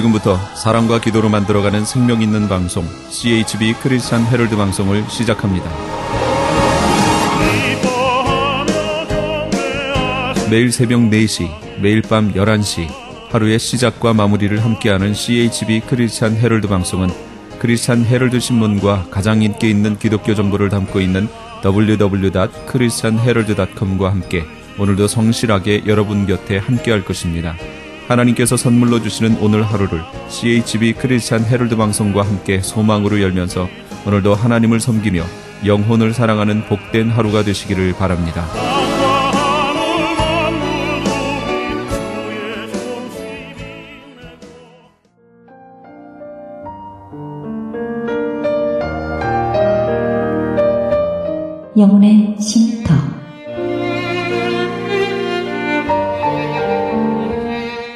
지금부터 사랑과 기도로 만들어가는 생명 있는 방송 CHB 크리스찬 헤럴드 방송을 시작합니다. 매일 새벽 4시, 매일 밤 11시 하루의 시작과 마무리를 함께하는 CHB 크리스찬 헤럴드 방송은 크리스찬 헤럴드 신문과 가장 인기 있는 기독교 정보를 담고 있는 www.christianherald.com과 함께 오늘도 성실하게 여러분 곁에 함께할 것입니다. 하나님께서 선물로 주시는 오늘 하루를 CHB 크리스찬 헤럴드 방송과 함께 소망으로 열면서 오늘도 하나님을 섬기며 영혼을 사랑하는 복된 하루가 되시기를 바랍니다. 영혼의 쉼터.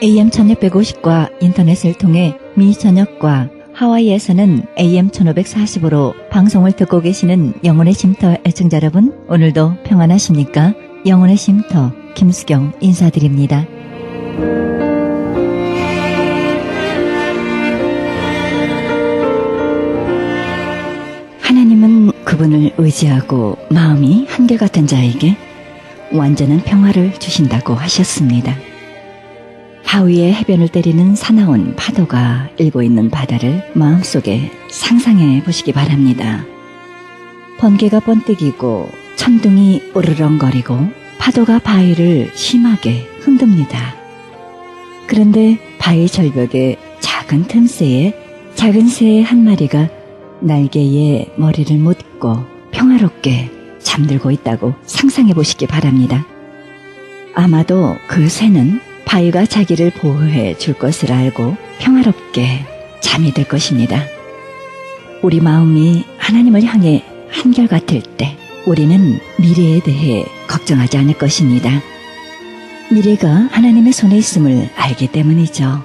AM 1650과 인터넷을 통해 미 전역과 하와이에서는 AM 1540으로 방송을 듣고 계시는 영혼의 쉼터 애청자 여러분, 오늘도 평안하십니까? 영혼의 쉼터 김수경 인사드립니다. 하나님은 그분을 의지하고 마음이 한결같은 자에게 완전한 평화를 주신다고 하셨습니다. 바위에 해변을 때리는 사나운 파도가 일고 있는 바다를 마음속에 상상해 보시기 바랍니다. 번개가 번뜩이고 천둥이 으르렁거리고 파도가 바위를 심하게 흔듭니다. 그런데 바위 절벽에 작은 틈새에 작은 새 한 마리가 날개에 머리를 묻고 평화롭게 잠들고 있다고 상상해 보시기 바랍니다. 아마도 그 새는 바위가 자기를 보호해 줄 것을 알고 평화롭게 잠이 들 것입니다. 우리 마음이 하나님을 향해 한결같을 때 우리는 미래에 대해 걱정하지 않을 것입니다. 미래가 하나님의 손에 있음을 알기 때문이죠.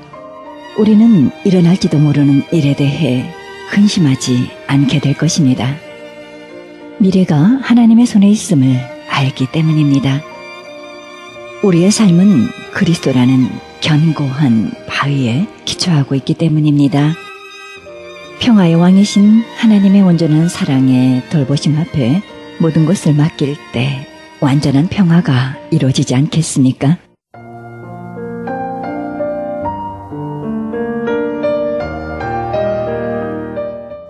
우리는 일어날지도 모르는 일에 대해 근심하지 않게 될 것입니다. 미래가 하나님의 손에 있음을 알기 때문입니다. 우리의 삶은 그리스도라는 견고한 바위에 기초하고 있기 때문입니다. 평화의 왕이신 하나님의 온전한 사랑에 돌보심 앞에 모든 것을 맡길 때 완전한 평화가 이루어지지 않겠습니까?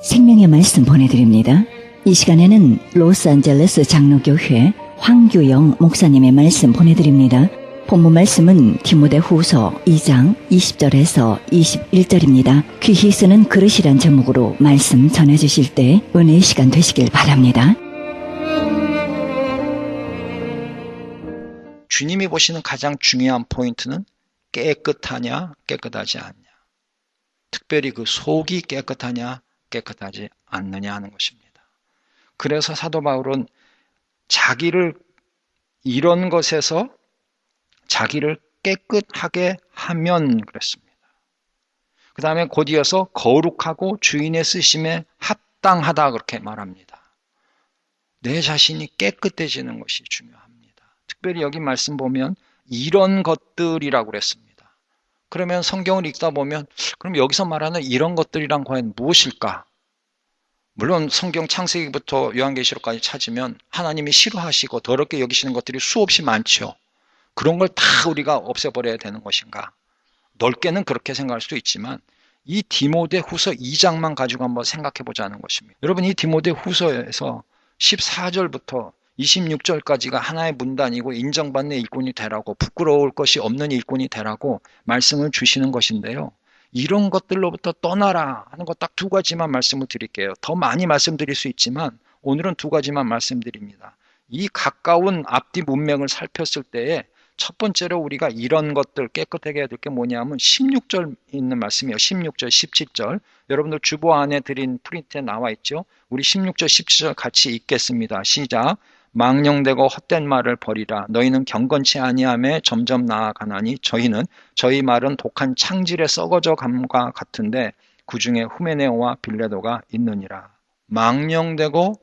생명의 말씀 보내드립니다. 이 시간에는 로스앤젤레스 장로교회 황규영 목사님의 말씀 보내드립니다. 본문 말씀은 디모데후서 2장 20절에서 21절입니다. 귀히 쓰는 그릇이란 제목으로 말씀 전해주실 때 은혜의 시간 되시길 바랍니다. 주님이 보시는 가장 중요한 포인트는 깨끗하냐 깨끗하지 않냐, 특별히 그 속이 깨끗하냐 깨끗하지 않느냐 하는 것입니다. 그래서 사도 바울은 자기를 이런 것에서 자기를 깨끗하게 하면 그랬습니다. 그 다음에 곧 이어서 거룩하고 주인의 쓰심에 합당하다 그렇게 말합니다. 내 자신이 깨끗해지는 것이 중요합니다. 특별히 여기 말씀 보면 이런 것들이라고 그랬습니다. 그러면 성경을 읽다 보면 그럼 여기서 말하는 이런 것들이란 과연 무엇일까? 물론 성경 창세기부터 요한계시록까지 찾으면 하나님이 싫어하시고 더럽게 여기시는 것들이 수없이 많죠. 그런 걸 다 우리가 없애버려야 되는 것인가? 넓게는 그렇게 생각할 수도 있지만 이 디모데후서 2장만 가지고 한번 생각해 보자는 것입니다. 여러분, 이 디모데후서에서 14절부터 26절까지가 하나의 문단이고 인정받는 일꾼이 되라고, 부끄러울 것이 없는 일꾼이 되라고 말씀을 주시는 것인데요. 이런 것들로부터 떠나라 하는 것 딱 두 가지만 말씀을 드릴게요. 더 많이 말씀드릴 수 있지만 오늘은 두 가지만 말씀드립니다. 이 가까운 앞뒤 문맥을 살폈을 때에 첫 번째로 우리가 이런 것들 깨끗하게 해야 될 게 뭐냐면 16절 있는 말씀이에요. 16절, 17절. 여러분들 주보 안에 드린 프린트에 나와 있죠. 우리 16절, 17절 같이 읽겠습니다. 시작. 망령되고 헛된 말을 버리라. 너희는 경건치 아니함에 점점 나아가나니 저희는 저희 말은 독한 창질에 썩어져 감과 같은데 그 중에 후메네오와 빌레도가 있느니라. 망령되고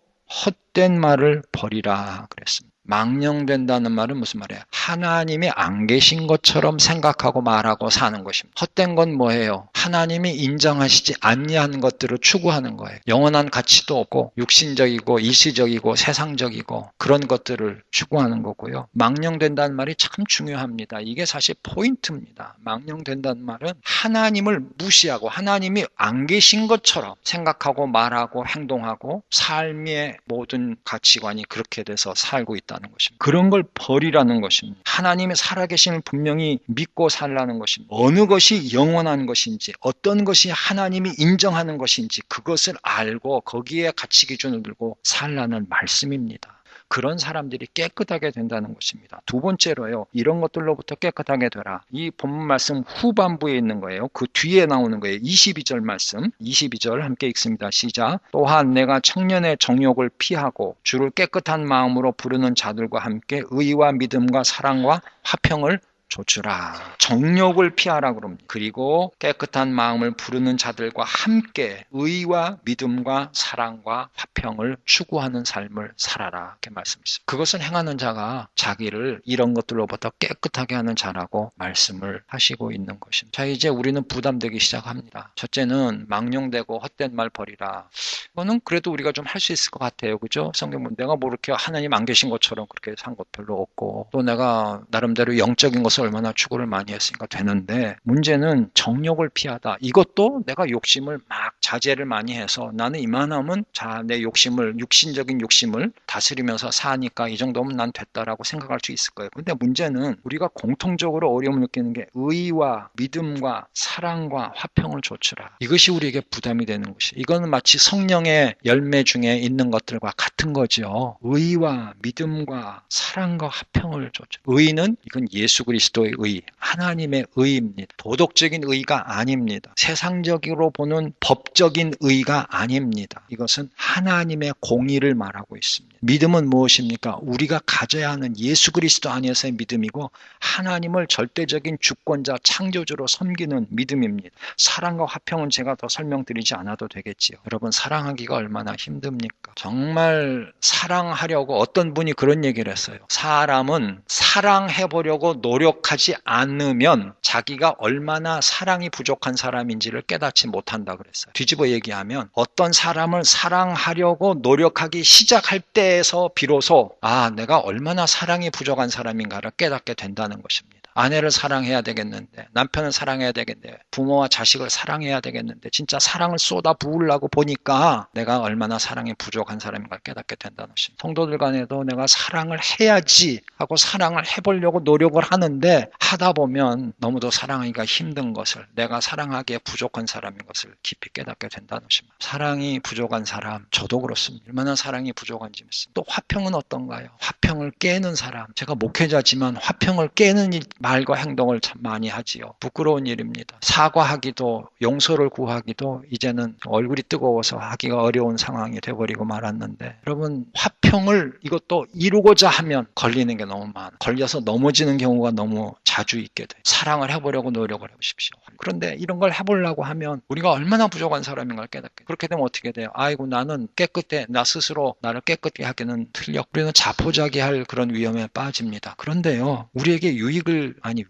헛된 말을 버리라 그랬습니다. 망령된다는 말은 무슨 말이에요? 하나님이 안 계신 것처럼 생각하고 말하고 사는 것입니다. 헛된 건 뭐예요? 하나님이 인정하시지 않냐는 것들을 추구하는 거예요. 영원한 가치도 없고 육신적이고 일시적이고 세상적이고 그런 것들을 추구하는 거고요. 망령된다는 말이 참 중요합니다. 이게 사실 포인트입니다. 망령된다는 말은 하나님을 무시하고 하나님이 안 계신 것처럼 생각하고 말하고 행동하고 삶의 모든 가치관이 그렇게 돼서 살고 있다는 것입니다. 그런 걸 버리라는 것입니다. 하나님이 살아계심을 분명히 믿고 살라는 것입니다. 어느 것이 영원한 것인지 어떤 것이 하나님이 인정하는 것인지 그것을 알고 거기에 가치 기준을 들고 살라는 말씀입니다. 그런 사람들이 깨끗하게 된다는 것입니다. 두 번째로요. 이런 것들로부터 깨끗하게 되라. 이 본문 말씀 후반부에 있는 거예요. 그 뒤에 나오는 거예요. 22절 말씀. 22절 함께 읽습니다. 시작. 또한 내가 청년의 정욕을 피하고 주를 깨끗한 마음으로 부르는 자들과 함께 의와 믿음과 사랑과 화평을 조주라. 정욕을 피하라 그럽니다. 그리고 깨끗한 마음을 부르는 자들과 함께 의와 믿음과 사랑과 화평을 추구하는 삶을 살아라. 이렇게 말씀하셨어요. 그것을 행하는 자가 자기를 이런 것들로부터 깨끗하게 하는 자라고 말씀을 하시고 있는 것입니다. 자, 이제 우리는 부담되기 시작합니다. 첫째는 망령되고 헛된 말 버리라. 이거는 그래도 우리가 좀 할 수 있을 것 같아요. 그죠? 성경은 내가 뭐 이렇게 하나님 안 계신 것처럼 그렇게 산 것 별로 없고 또 내가 나름대로 영적인 것을 얼마나 추구를 많이 했으니까 되는데 문제는 정욕을 피하다. 이것도 내가 욕심을 막 자제를 많이 해서 나는 이만하면 내 욕심을 육신적인 욕심을 다스리면서 사니까 이 정도면 난 됐다라고 생각할 수 있을 거예요. 근데 문제는 우리가 공통적으로 어려움을 느끼는 게 의와 믿음과 사랑과 화평을 조추라. 이것이 우리에게 부담이 되는 것이에요. 이거는 마치 성령의 열매 중에 있는 것들과 같은 거죠. 의와 믿음과 사랑과 화평을 조추라. 의는 이건 예수 그리스도의 의, 하나님의 의입니다. 도덕적인 의가 아닙니다. 세상적으로 보는 법적인 의가 아닙니다. 이것은 하나님의 공의를 말하고 있습니다. 믿음은 무엇입니까? 우리가 가져야 하는 예수 그리스도 안에서의 믿음이고 하나님을 절대적인 주권자, 창조주로 섬기는 믿음입니다. 사랑과 화평은 제가 더 설명드리지 않아도 되겠지요. 여러분 사랑하기가 얼마나 힘듭니까? 정말 사랑하려고 어떤 분이 그런 얘기를 했어요. 사람은 사랑해보려고 노력하지 않으면 자기가 얼마나 사랑이 부족한 사람인지를 깨닫지 못한다 그랬어요. 뒤집어 얘기하면 어떤 사람을 사랑하려고 노력하기 시작할 때에서 비로소 내가 얼마나 사랑이 부족한 사람인가를 깨닫게 된다는 것입니다. 아내를 사랑해야 되겠는데 남편을 사랑해야 되겠는데 부모와 자식을 사랑해야 되겠는데 진짜 사랑을 쏟아 부으려고 보니까 내가 얼마나 사랑이 부족한 사람인가 깨닫게 된다는 것입니다. 성도들 간에도 내가 사랑을 해야지 하고 사랑을 해보려고 노력을 하는데 하다 보면 너무도 사랑하기가 힘든 것을 내가 사랑하기에 부족한 사람인 것을 깊이 깨닫게 된다는 것입니다. 사랑이 부족한 사람 저도 그렇습니다. 얼마나 사랑이 부족한지 믿습니다. 또 화평은 어떤가요? 화평을 깨는 사람 제가 목회자지만 화평을 깨는 말과 행동을 참 많이 하지요. 부끄러운 일입니다. 사과하기도 용서를 구하기도 이제는 얼굴이 뜨거워서 하기가 어려운 상황이 돼버리고 말았는데 여러분 화평을 이것도 이루고자 하면 걸리는 게 너무 많아. 걸려서 넘어지는 경우가 너무 자주 있게 돼요. 사랑을 해보려고 노력을 해보십시오. 그런데 이런 걸 해보려고 하면 우리가 얼마나 부족한 사람인가를 깨닫게. 그렇게 되면 어떻게 돼요? 아이고 나는 깨끗해. 나 스스로 나를 깨끗게 하기는 틀려. 우리는 자포자기할 그런 위험에 빠집니다. 그런데요. 우리에게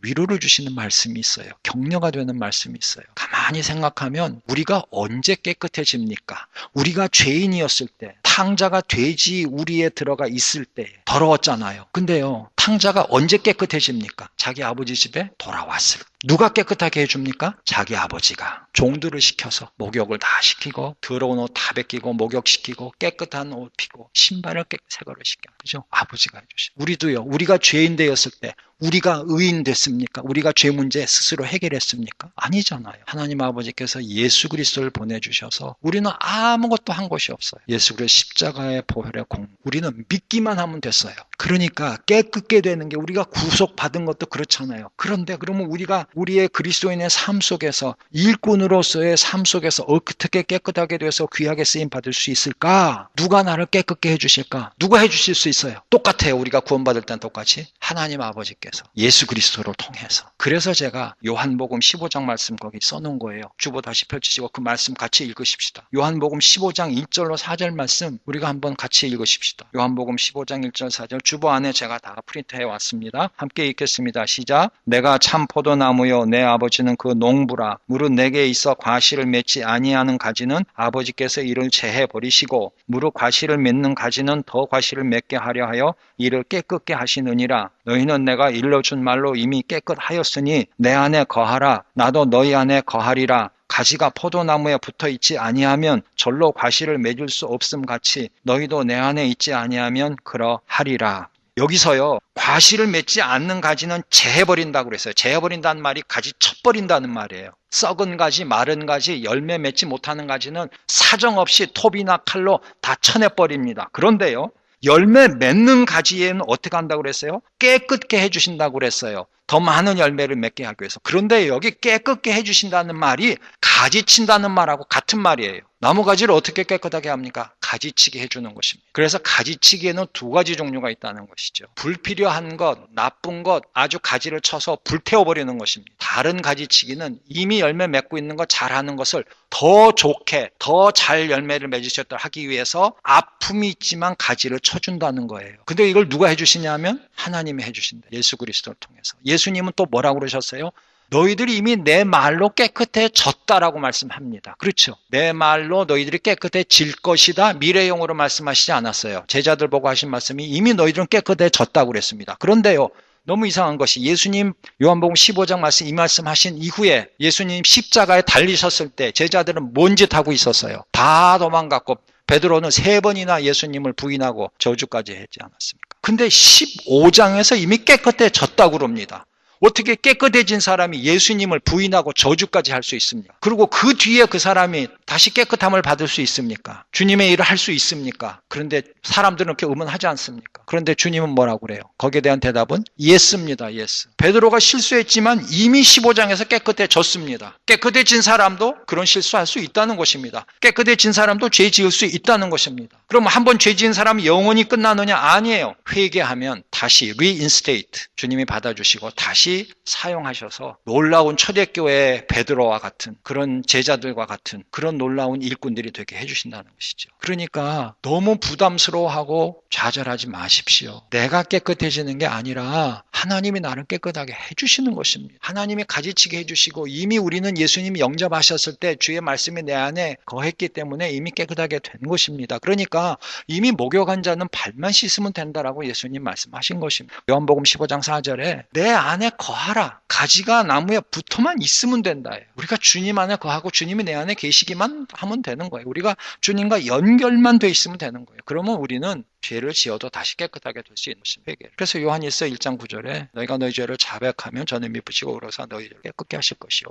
위로를 주시는 말씀이 있어요. 격려가 되는 말씀이 있어요. 가만히 생각하면 우리가 언제 깨끗해집니까? 우리가 죄인이었을 때 탕자가 돼지 우리에 들어가 있을 때 더러웠잖아요. 근데요. 탕자가 언제 깨끗해집니까? 자기 아버지 집에 돌아왔을 때. 누가 깨끗하게 해줍니까? 자기 아버지가 종들을 시켜서 목욕을 다 시키고 더러운 옷 다 벗기고 목욕시키고 깨끗한 옷 피고 신발을 새거를 시켜. 그죠? 아버지가 해주시. 우리도요. 우리가 죄인 되었을 때 우리가 의인 됐습니까? 우리가 죄 문제 스스로 해결했습니까? 아니잖아요. 하나님 아버지께서 예수 그리스도를 보내주셔서 우리는 아무것도 한 것이 없어요. 예수 그리스도 십자가의 보혈의 공. 우리는 믿기만 하면 됐어요. 그러니까 깨끗게 되는 게 우리가 구속받은 것도 그렇잖아요. 그런데 그러면 우리가 우리의 그리스도인의 삶 속에서 일꾼으로서의 삶 속에서 어떻게 깨끗하게 돼서 귀하게 쓰임 받을 수 있을까? 누가 나를 깨끗게 해주실까? 누가 해주실 수 있어요? 똑같아요. 우리가 구원받을 땐 똑같이 하나님 아버지께서 예수 그리스도를 통해서. 그래서 제가 요한복음 15장 말씀 거기 써놓은 거예요. 주보 다시 펼치시고 그 말씀 같이 읽으십시다. 요한복음 15장 1절로 4절 말씀 우리가 한번 같이 읽으십시다. 요한복음 15장 1절 4절 주보 안에 제가 다 프린트해 왔습니다. 함께 읽겠습니다. 시작. 내가 참 포도나무요 내 아버지는 그 농부라. 무릇 내게 있어 과실을 맺지 아니하는 가지는 아버지께서 이를 제해 버리시고 무릇 과실을 맺는 가지는 더 과실을 맺게 하려 하여 이를 깨끗게 하시느니라. 너희는 내가 일러준 말로 이미 깨끗하였으니 내 안에 거하라. 나도 너희 안에 거하리라. 가지가 포도나무에 붙어 있지 아니하면 절로 과실을 맺을 수 없음 같이 너희도 내 안에 있지 아니하면 그러하리라. 여기서요, 과실을 맺지 않는 가지는 재해버린다고 그랬어요. 재해버린다는 말이 가지 쳐버린다는 말이에요. 썩은 가지, 마른 가지, 열매 맺지 못하는 가지는 사정없이 톱이나 칼로 다 쳐내버립니다. 그런데요, 열매 맺는 가지에는 어떻게 한다고 그랬어요? 깨끗게 해주신다고 그랬어요. 더 많은 열매를 맺게 하기 위해서. 그런데 여기 깨끗게 해주신다는 말이 가지친다는 말하고 같은 말이에요. 나무가지를 어떻게 깨끗하게 합니까? 가지치기 해주는 것입니다. 그래서 가지치기에는 두 가지 종류가 있다는 것이죠. 불필요한 것, 나쁜 것, 아주 가지를 쳐서 불태워버리는 것입니다. 다른 가지치기는 이미 열매 맺고 있는 것, 잘하는 것을 더 좋게, 더 잘 열매를 맺으셨다 하기 위해서 아픔이 있지만 가지를 쳐준다는 거예요. 근데 이걸 누가 해주시냐면 하나님이 해주신다. 예수 그리스도를 통해서. 예수님은 또 뭐라고 그러셨어요? 너희들이 이미 내 말로 깨끗해졌다라고 말씀합니다. 그렇죠? 내 말로 너희들이 깨끗해질 것이다. 미래용으로 말씀하시지 않았어요. 제자들 보고 하신 말씀이 이미 너희들은 깨끗해졌다고 그랬습니다. 그런데요, 너무 이상한 것이 예수님 요한복음 15장 말씀 이 말씀하신 이후에 예수님 십자가에 달리셨을 때 제자들은 뭔 짓 하고 있었어요? 다 도망갔고 베드로는 3번이나 예수님을 부인하고 저주까지 하지 않았습니까? 근데 15장에서 이미 깨끗해졌다고 그럽니다. 어떻게 깨끗해진 사람이 예수님을 부인하고 저주까지 할 수 있습니까? 그리고 그 뒤에 그 사람이 다시 깨끗함을 받을 수 있습니까? 주님의 일을 할 수 있습니까? 그런데 사람들은 그렇게 의문하지 않습니까? 그런데 주님은 뭐라고 그래요? 거기에 대한 대답은 예스입니다. 예스. 베드로가 실수했지만 이미 15장에서 깨끗해졌습니다. 깨끗해진 사람도 그런 실수할 수 있다는 것입니다. 깨끗해진 사람도 죄 지을 수 있다는 것입니다. 그럼 한번 죄 지은 사람이 영원히 끝나느냐? 아니에요. 회개하면 다시 reinstate 주님이 받아주시고 다시 사용하셔서 놀라운 초대교회 베드로와 같은 그런 제자들과 같은 그런 놀라운 일꾼들이 되게 해주신다는 것이죠. 그러니까 너무 부담스러워하고 좌절하지 마십시오. 내가 깨끗해지는 게 아니라 하나님이 나를 깨끗하게 해주시는 것입니다. 하나님이 가지치게 해주시고 이미 우리는 예수님이 영접하셨을 때 주의 말씀이 내 안에 거했기 때문에 이미 깨끗하게 된 것입니다. 그러니까 이미 목욕한 자는 발만 씻으면 된다라고 예수님 말씀하신 것입니다. 요한복음 15장 4절에 내 안에 거하라. 가지가 나무에 붙어만 있으면 된다. 우리가 주님 안에 거하고 주님이 내 안에 계시기만 하면 되는 거예요. 우리가 주님과 연결만 돼 있으면 되는 거예요. 그러면 우리는 죄를 지어도 다시 깨끗하게 될 수 있는 것입니다. 그래서 요한일서 1장 9절에 너희가 너희 죄를 자백하면 저는 미쁘시고 그러사 너희 죄를 깨끗게 하실 것이요.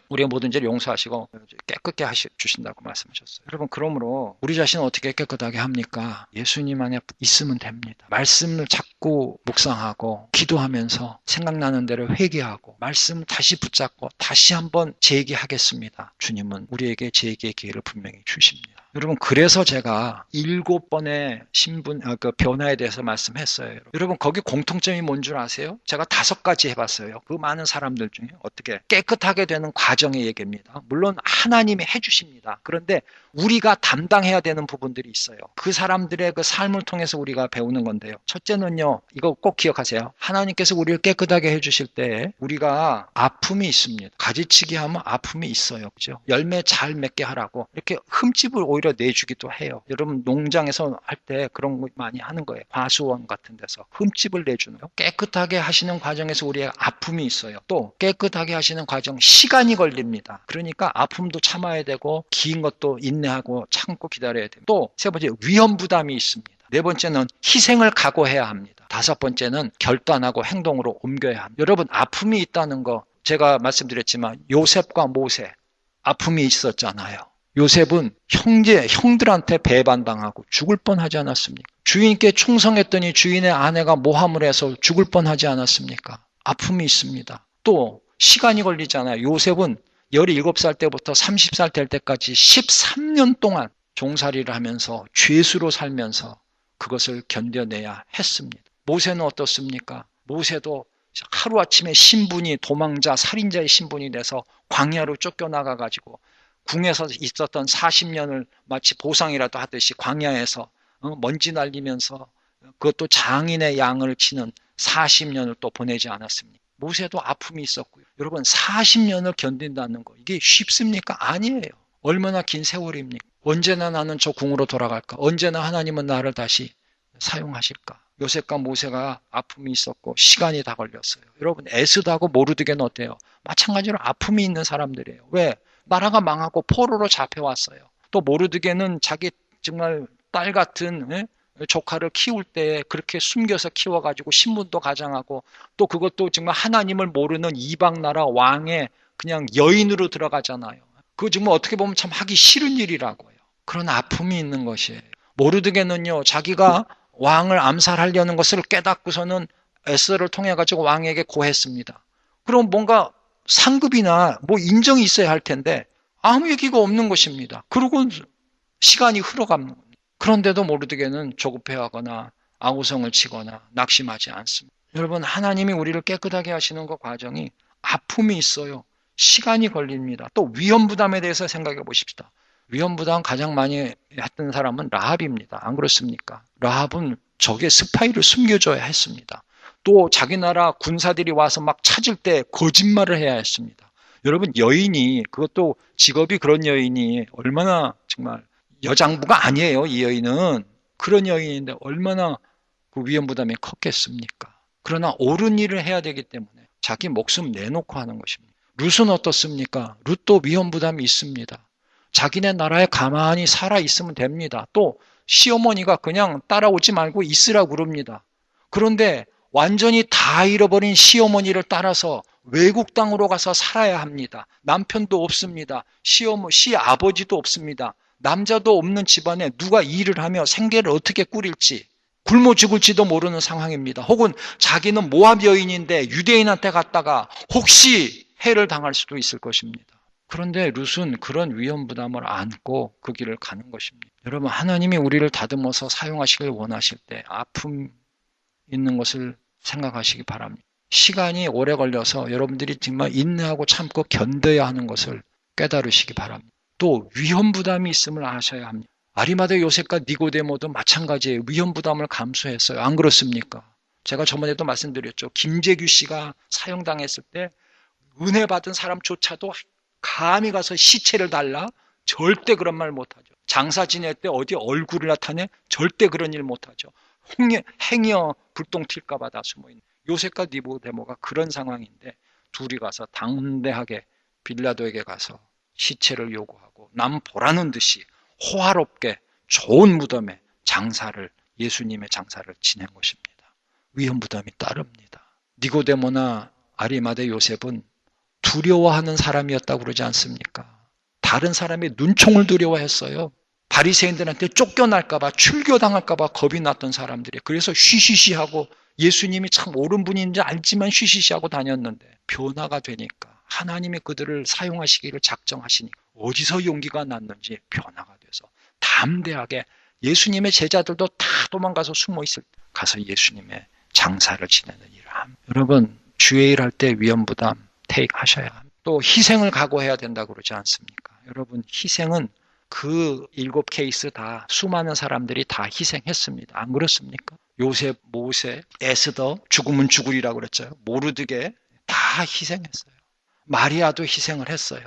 우리의 모든 죄를 용서하시고 깨끗게 주신다고 말씀하셨어요. 여러분, 그러므로 우리 자신을 어떻게 깨끗하게 합니까? 예수님 안에 있으면 됩니다. 말씀을 자꾸 묵상하고 기도하면서 생각나는 대로 회개하고 말씀 다시 붙잡고 다시 한번 재기하겠습니다. 주님은 우리에게 재기의 기회를 분명히 주십니다. 여러분, 그래서 제가 7번의 그 변화에 대해서 말씀했어요. 여러분, 거기 공통점이 뭔 줄 아세요? 제가 5가지 해봤어요. 그 많은 사람들 중에 어떻게 깨끗하게 되는 과정의 얘기입니다. 물론 하나님이 해주십니다. 그런데 우리가 담당해야 되는 부분들이 있어요. 그 사람들의 그 삶을 통해서 우리가 배우는 건데요. 첫째는요, 이거 꼭 기억하세요. 하나님께서 우리를 깨끗하게 해주실 때 우리가 아픔이 있습니다. 가지치기 하면 아픔이 있어요. 그죠? 열매 잘 맺게 하라고 이렇게 흠집을 오히려 내주기도 해요. 여러분, 농장에서 할 때 그런 거 많이 하는 거예요. 과수원 같은 데서 흠집을 내주는 거예요. 깨끗하게 하시는 과정에서 우리의 아픔이 있어요. 또 깨끗하게 하시는 과정 시간이 걸립니다. 그러니까 아픔도 참아야 되고 긴 것도 인내하고 참고 기다려야 됩니다. 또 세 번째, 위험 부담이 있습니다. 네 번째는 희생을 각오해야 합니다. 5번째는 결단하고 행동으로 옮겨야 합니다. 여러분, 아픔이 있다는 거 제가 말씀드렸지만 요셉과 모세 아픔이 있었잖아요. 요셉은 형들한테 배반당하고 죽을 뻔하지 않았습니까? 주인께 충성했더니 주인의 아내가 모함을 해서 죽을 뻔하지 않았습니까? 아픔이 있습니다. 또 시간이 걸리잖아요. 요셉은 17살 때부터 30살 될 때까지 13년 동안 종살이를 하면서 죄수로 살면서 그것을 견뎌내야 했습니다. 모세는 어떻습니까? 모세도 하루아침에 신분이 도망자, 살인자의 신분이 돼서 광야로 쫓겨나가가지고 궁에서 있었던 40년을 마치 보상이라도 하듯이 광야에서 먼지 날리면서 그것도 장인의 양을 치는 40년을 또 보내지 않았습니까? 모세도 아픔이 있었고요. 여러분 40년을 견딘다는 거 이게 쉽습니까? 아니에요. 얼마나 긴 세월입니까? 언제나 나는 저 궁으로 돌아갈까? 언제나 하나님은 나를 다시 사용하실까? 요셉과 모세가 아픔이 있었고 시간이 다 걸렸어요. 여러분 에스더하고 모르드게는 어때요? 마찬가지로 아픔이 있는 사람들이에요. 왜? 나라가 망하고 포로로 잡혀왔어요. 또 모르드게는 자기 정말 딸 같은 조카를 키울 때 그렇게 숨겨서 키워가지고 신분도 가장하고 또 그것도 정말 하나님을 모르는 이방 나라 왕의 그냥 여인으로 들어가잖아요. 그거 정말 어떻게 보면 참 하기 싫은 일이라고요. 그런 아픔이 있는 것이에요. 모르드게는요, 자기가 왕을 암살하려는 것을 깨닫고서는 에스더를 통해 가지고 왕에게 고했습니다. 그럼 뭔가 상급이나 뭐 인정이 있어야 할 텐데 아무 얘기가 없는 것입니다. 그리고 시간이 흘러갑니다. 그런데도 모르드게는 조급해하거나 아우성을 치거나 낙심하지 않습니다. 여러분 하나님이 우리를 깨끗하게 하시는 그 과정이 아픔이 있어요. 시간이 걸립니다. 또 위험부담에 대해서 생각해 보십시다. 위험부담 가장 많이 했던 사람은 라합입니다. 안 그렇습니까? 라합은 적의 스파이를 숨겨줘야 했습니다. 또 자기 나라 군사들이 와서 막 찾을 때 거짓말을 해야 했습니다. 여러분 여인이 그것도 직업이 그런 여인이 얼마나 정말 여장부가 아니에요. 이 여인은 그런 여인인데 얼마나 그 위험부담이 컸겠습니까? 그러나 옳은 일을 해야 되기 때문에 자기 목숨 내놓고 하는 것입니다. 룻은 어떻습니까? 룻도 위험부담이 있습니다. 자기네 나라에 가만히 살아있으면 됩니다. 또 시어머니가 그냥 따라오지 말고 있으라고 그럽니다. 그런데 완전히 다 잃어버린 시어머니를 따라서 외국 땅으로 가서 살아야 합니다. 남편도 없습니다. 시아버지도 없습니다. 남자도 없는 집안에 누가 일을 하며 생계를 어떻게 꾸릴지 굶어 죽을지도 모르는 상황입니다. 혹은 자기는 모압 여인인데 유대인한테 갔다가 혹시 해를 당할 수도 있을 것입니다. 그런데 룻은 그런 위험 부담을 안고 그 길을 가는 것입니다. 여러분 하나님이 우리를 다듬어서 사용하시길 원하실 때 아픔 있는 것을 생각하시기 바랍니다. 시간이 오래 걸려서 여러분들이 정말 인내하고 참고 견뎌야 하는 것을 깨달으시기 바랍니다. 또 위험 부담이 있음을 아셔야 합니다. 아리마대 요셉과 니고데모도 마찬가지예요. 위험 부담을 감수했어요. 안 그렇습니까? 제가 저번에도 말씀드렸죠. 김재규 씨가 사형당했을 때 은혜 받은 사람조차도 감히 가서 시체를 달라? 절대 그런 말 못하죠. 장사 지낼 때 어디 얼굴을 나타내? 절대 그런 일 못하죠. 행여 불똥 튈까 봐 다 숨어있는 요셉과 니고데모가 그런 상황인데 둘이 가서 당대하게 빌라도에게 가서 시체를 요구하고 남 보라는 듯이 호화롭게 좋은 무덤에 예수님의 장사를 지낸 것입니다. 위험 부담이 따릅니다. 니고데모나 아리마대 요셉은 두려워하는 사람이었다고 그러지 않습니까? 다른 사람의 눈총을 두려워했어요. 바리새인들한테 쫓겨날까봐 출교당할까봐 겁이 났던 사람들이 그래서 쉬쉬쉬하고 예수님이 참 옳은 분인지 알지만 쉬쉬쉬하고 다녔는데 변화가 되니까 하나님이 그들을 사용하시기를 작정하시니 어디서 용기가 났는지 변화가 돼서 담대하게 예수님의 제자들도 다 도망가서 숨어있을 때 가서 예수님의 장사를 지내는 일을 합니다. 여러분 주의 일 할 때 위험부담 테이크 하셔야 합니다. 또 희생을 각오해야 된다고 그러지 않습니까? 여러분 희생은 그 7케이스 다 수많은 사람들이 다 희생했습니다. 안 그렇습니까? 요셉, 모세, 에스더 죽으면 죽으리라고 그랬죠. 모르드게 다 희생했어요. 마리아도 희생을 했어요.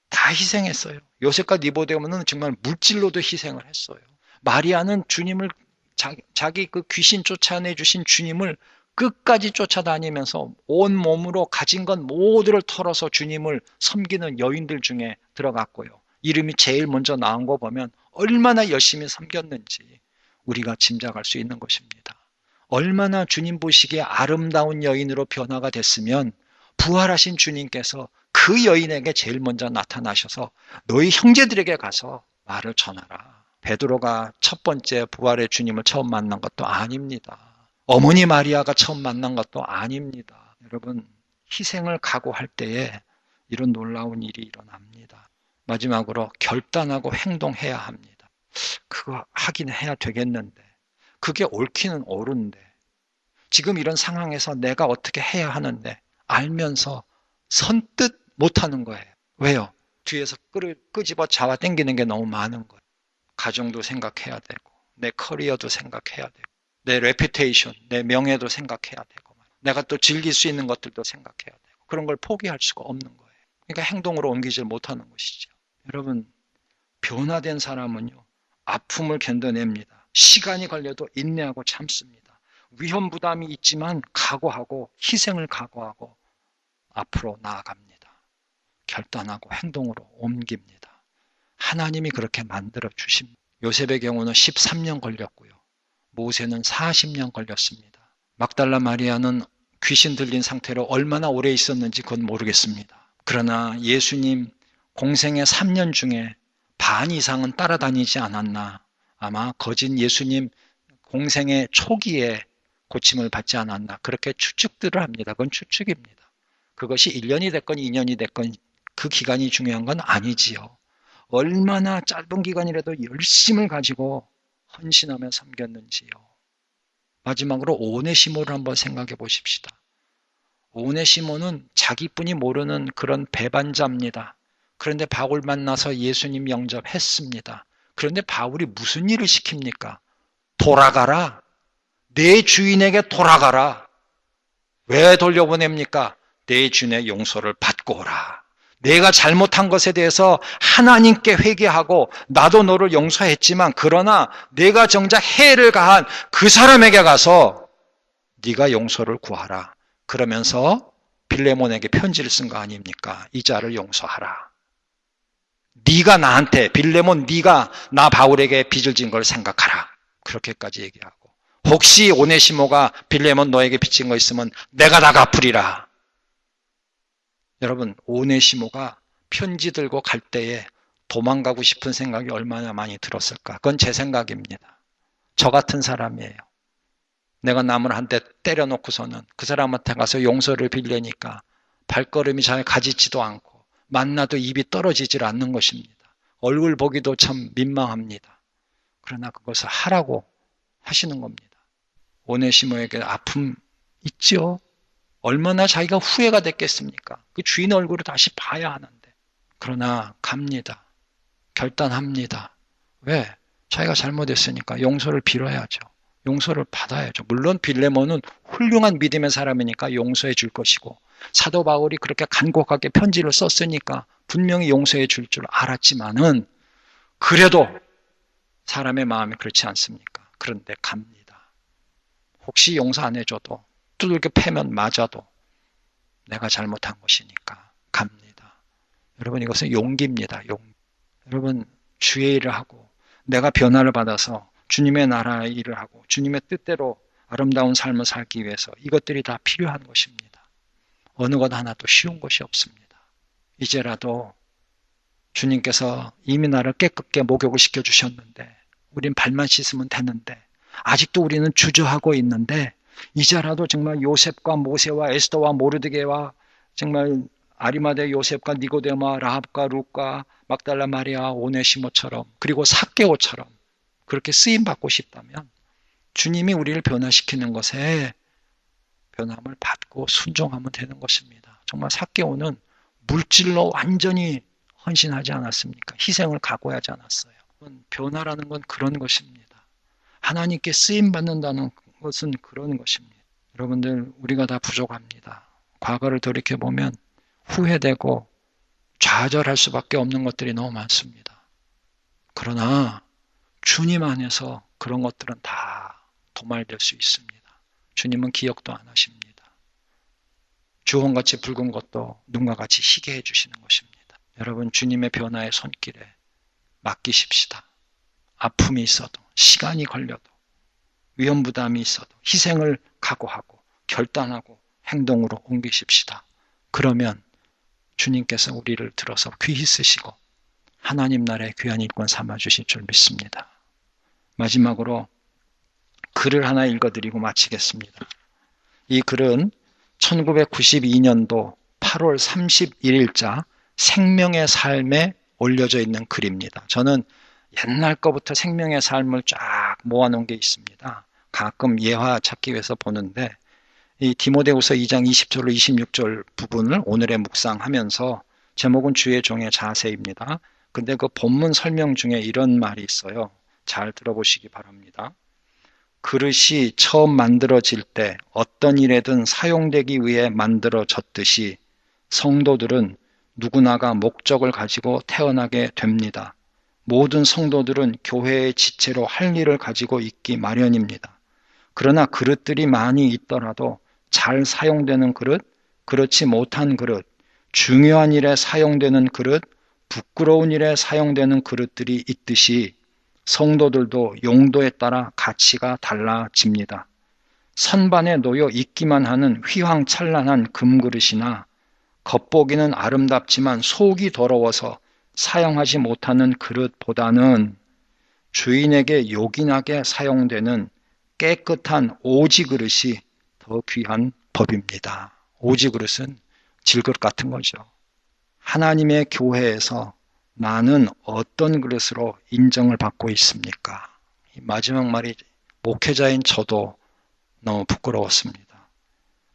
다 희생했어요. 요셉과 니고데모는 정말 물질로도 희생을 했어요. 마리아는 주님을 자기 그 귀신 쫓아내주신 주님을 끝까지 쫓아다니면서 온 몸으로 가진 것 모두를 털어서 주님을 섬기는 여인들 중에 들어갔고요. 이름이 제일 먼저 나온 거 보면 얼마나 열심히 섬겼는지 우리가 짐작할 수 있는 것입니다. 얼마나 주님 보시기에 아름다운 여인으로 변화가 됐으면 부활하신 주님께서 그 여인에게 제일 먼저 나타나셔서 너희 형제들에게 가서 말을 전하라. 베드로가 첫 번째 부활의 주님을 처음 만난 것도 아닙니다. 어머니 마리아가 처음 만난 것도 아닙니다. 여러분 희생을 각오할 때에 이런 놀라운 일이 일어납니다. 마지막으로 결단하고 행동해야 합니다. 그거 하긴 해야 되겠는데 그게 옳기는 옳은데 지금 이런 상황에서 내가 어떻게 해야 하는데 알면서 선뜻 못하는 거예요. 왜요? 뒤에서 끄집어 잡아 당기는 게 너무 많은 거예요. 가정도 생각해야 되고 내 커리어도 생각해야 되고 내 레퓨테이션, 내 명예도 생각해야 되고, 내가 또 즐길 수 있는 것들도 생각해야 되고, 그런 걸 포기할 수가 없는 거예요. 그러니까 행동으로 옮기질 못하는 것이죠. 여러분, 변화된 사람은요, 아픔을 견뎌냅니다. 시간이 걸려도 인내하고 참습니다. 위험 부담이 있지만 각오하고 희생을 각오하고 앞으로 나아갑니다. 결단하고 행동으로 옮깁니다. 하나님이 그렇게 만들어 주십니다. 요셉의 경우는 13년 걸렸고요. 모세는 40년 걸렸습니다. 막달라 마리아는 귀신 들린 상태로 얼마나 오래 있었는지 그건 모르겠습니다. 그러나 예수님 공생의 3년 중에 반 이상은 따라다니지 않았나. 아마 거진 예수님 공생의 초기에 고침을 받지 않았나. 그렇게 추측들을 합니다. 그건 추측입니다. 그것이 1년이 됐건 2년이 됐건 그 기간이 중요한 건 아니지요. 얼마나 짧은 기간이라도 열심을 가지고 헌신하며 섬겼는지요. 마지막으로 오네시모를 한번 생각해 보십시다. 오네시모는 자기뿐이 모르는 그런 배반자입니다. 그런데 바울 만나서 예수님 영접했습니다. 그런데 바울이 무슨 일을 시킵니까? 돌아가라. 내 주인에게 돌아가라. 왜 돌려보냅니까? 내 주인의 용서를 받고 오라. 내가 잘못한 것에 대해서 하나님께 회개하고 나도 너를 용서했지만 그러나 내가 정작 해를 가한 그 사람에게 가서 네가 용서를 구하라. 그러면서 빌레몬에게 편지를 쓴 거 아닙니까? 이 자를 용서하라. 네가 나한테 빌레몬 네가 나 바울에게 빚을 진 걸 생각하라. 그렇게까지 얘기하고 혹시 오네시모가 빌레몬 너에게 빚진 거 있으면 내가 다 갚으리라. 여러분 오네시모가 편지 들고 갈 때에 도망가고 싶은 생각이 얼마나 많이 들었을까. 그건 제 생각입니다. 저 같은 사람이에요. 내가 남을 한 대 때려놓고서는 그 사람한테 가서 용서를 빌려니까 발걸음이 잘 가지지도 않고 만나도 입이 떨어지질 않는 것입니다. 얼굴 보기도 참 민망합니다. 그러나 그것을 하라고 하시는 겁니다. 오네시모에게 아픔 있죠? 얼마나 자기가 후회가 됐겠습니까? 그 주인 얼굴을 다시 봐야 하는데. 그러나 갑니다. 결단합니다. 왜? 자기가 잘못했으니까 용서를 빌어야죠. 용서를 받아야죠. 물론 빌레몬은 훌륭한 믿음의 사람이니까 용서해 줄 것이고 사도 바울이 그렇게 간곡하게 편지를 썼으니까 분명히 용서해 줄 줄 알았지만은 그래도 사람의 마음이 그렇지 않습니까? 그런데 갑니다. 혹시 용서 안 해줘도 두들겨 패면 맞아도 내가 잘못한 것이니까 갑니다. 여러분 이것은 용기입니다. 여러분 주의 일을 하고 내가 변화를 받아서 주님의 나라 일을 하고 주님의 뜻대로 아름다운 삶을 살기 위해서 이것들이 다 필요한 것입니다. 어느 것 하나도 쉬운 것이 없습니다. 이제라도 주님께서 이미 나를 깨끗게 목욕을 시켜주셨는데 우린 발만 씻으면 되는데 아직도 우리는 주저하고 있는데 이제라도 정말 요셉과 모세와 에스더와 모르드게와 정말 아리마대 요셉과 니고데모와 라합과 룻과 막달라 마리아 오네시모처럼 그리고 삭개오처럼 그렇게 쓰임받고 싶다면 주님이 우리를 변화시키는 것에 변함을 받고 순종하면 되는 것입니다. 정말 삭개오는 물질로 완전히 헌신하지 않았습니까? 희생을 각오하지 않았어요. 변화라는 건 그런 것입니다. 하나님께 쓰임받는다는 것은 그런 것입니다. 여러분들 우리가 다 부족합니다. 과거를 돌이켜보면 후회되고 좌절할 수밖에 없는 것들이 너무 많습니다. 그러나 주님 안에서 그런 것들은 다 도말될 수 있습니다. 주님은 기억도 안 하십니다. 주홍같이 붉은 것도 눈과 같이 희게 해주시는 것입니다. 여러분 주님의 변화의 손길에 맡기십시다. 아픔이 있어도 시간이 걸려도 위험 부담이 있어도 희생을 각오하고 결단하고 행동으로 옮기십시다. 그러면 주님께서 우리를 들어서 귀히 쓰시고 하나님 나라의 귀한 일꾼 삼아주실 줄 믿습니다. 마지막으로 글을 하나 읽어드리고 마치겠습니다. 이 글은 1992년도 8월 31일자 생명의 삶에 올려져 있는 글입니다. 저는 옛날 거부터 생명의 삶을 쫙 모아놓은 게 있습니다. 가끔 예화 찾기 위해서 보는데 이 디모데후서 2장 20절로 26절 부분을 오늘의 묵상하면서 제목은 주의 종의 자세입니다. 근데 그 본문 설명 중에 이런 말이 있어요. 잘 들어보시기 바랍니다. 그릇이 처음 만들어질 때 어떤 일에든 사용되기 위해 만들어졌듯이 성도들은 누구나가 목적을 가지고 태어나게 됩니다. 모든 성도들은 교회의 지체로 할 일을 가지고 있기 마련입니다. 그러나 그릇들이 많이 있더라도 잘 사용되는 그릇, 그렇지 못한 그릇, 중요한 일에 사용되는 그릇, 부끄러운 일에 사용되는 그릇들이 있듯이 성도들도 용도에 따라 가치가 달라집니다. 선반에 놓여 있기만 하는 휘황찬란한 금그릇이나 겉보기는 아름답지만 속이 더러워서 사용하지 못하는 그릇보다는 주인에게 요긴하게 사용되는 깨끗한 오지 그릇이 더 귀한 법입니다. 오지 그릇은 질그릇 같은 거죠. 하나님의 교회에서 나는 어떤 그릇으로 인정을 받고 있습니까? 이 마지막 말이 목회자인 저도 너무 부끄러웠습니다.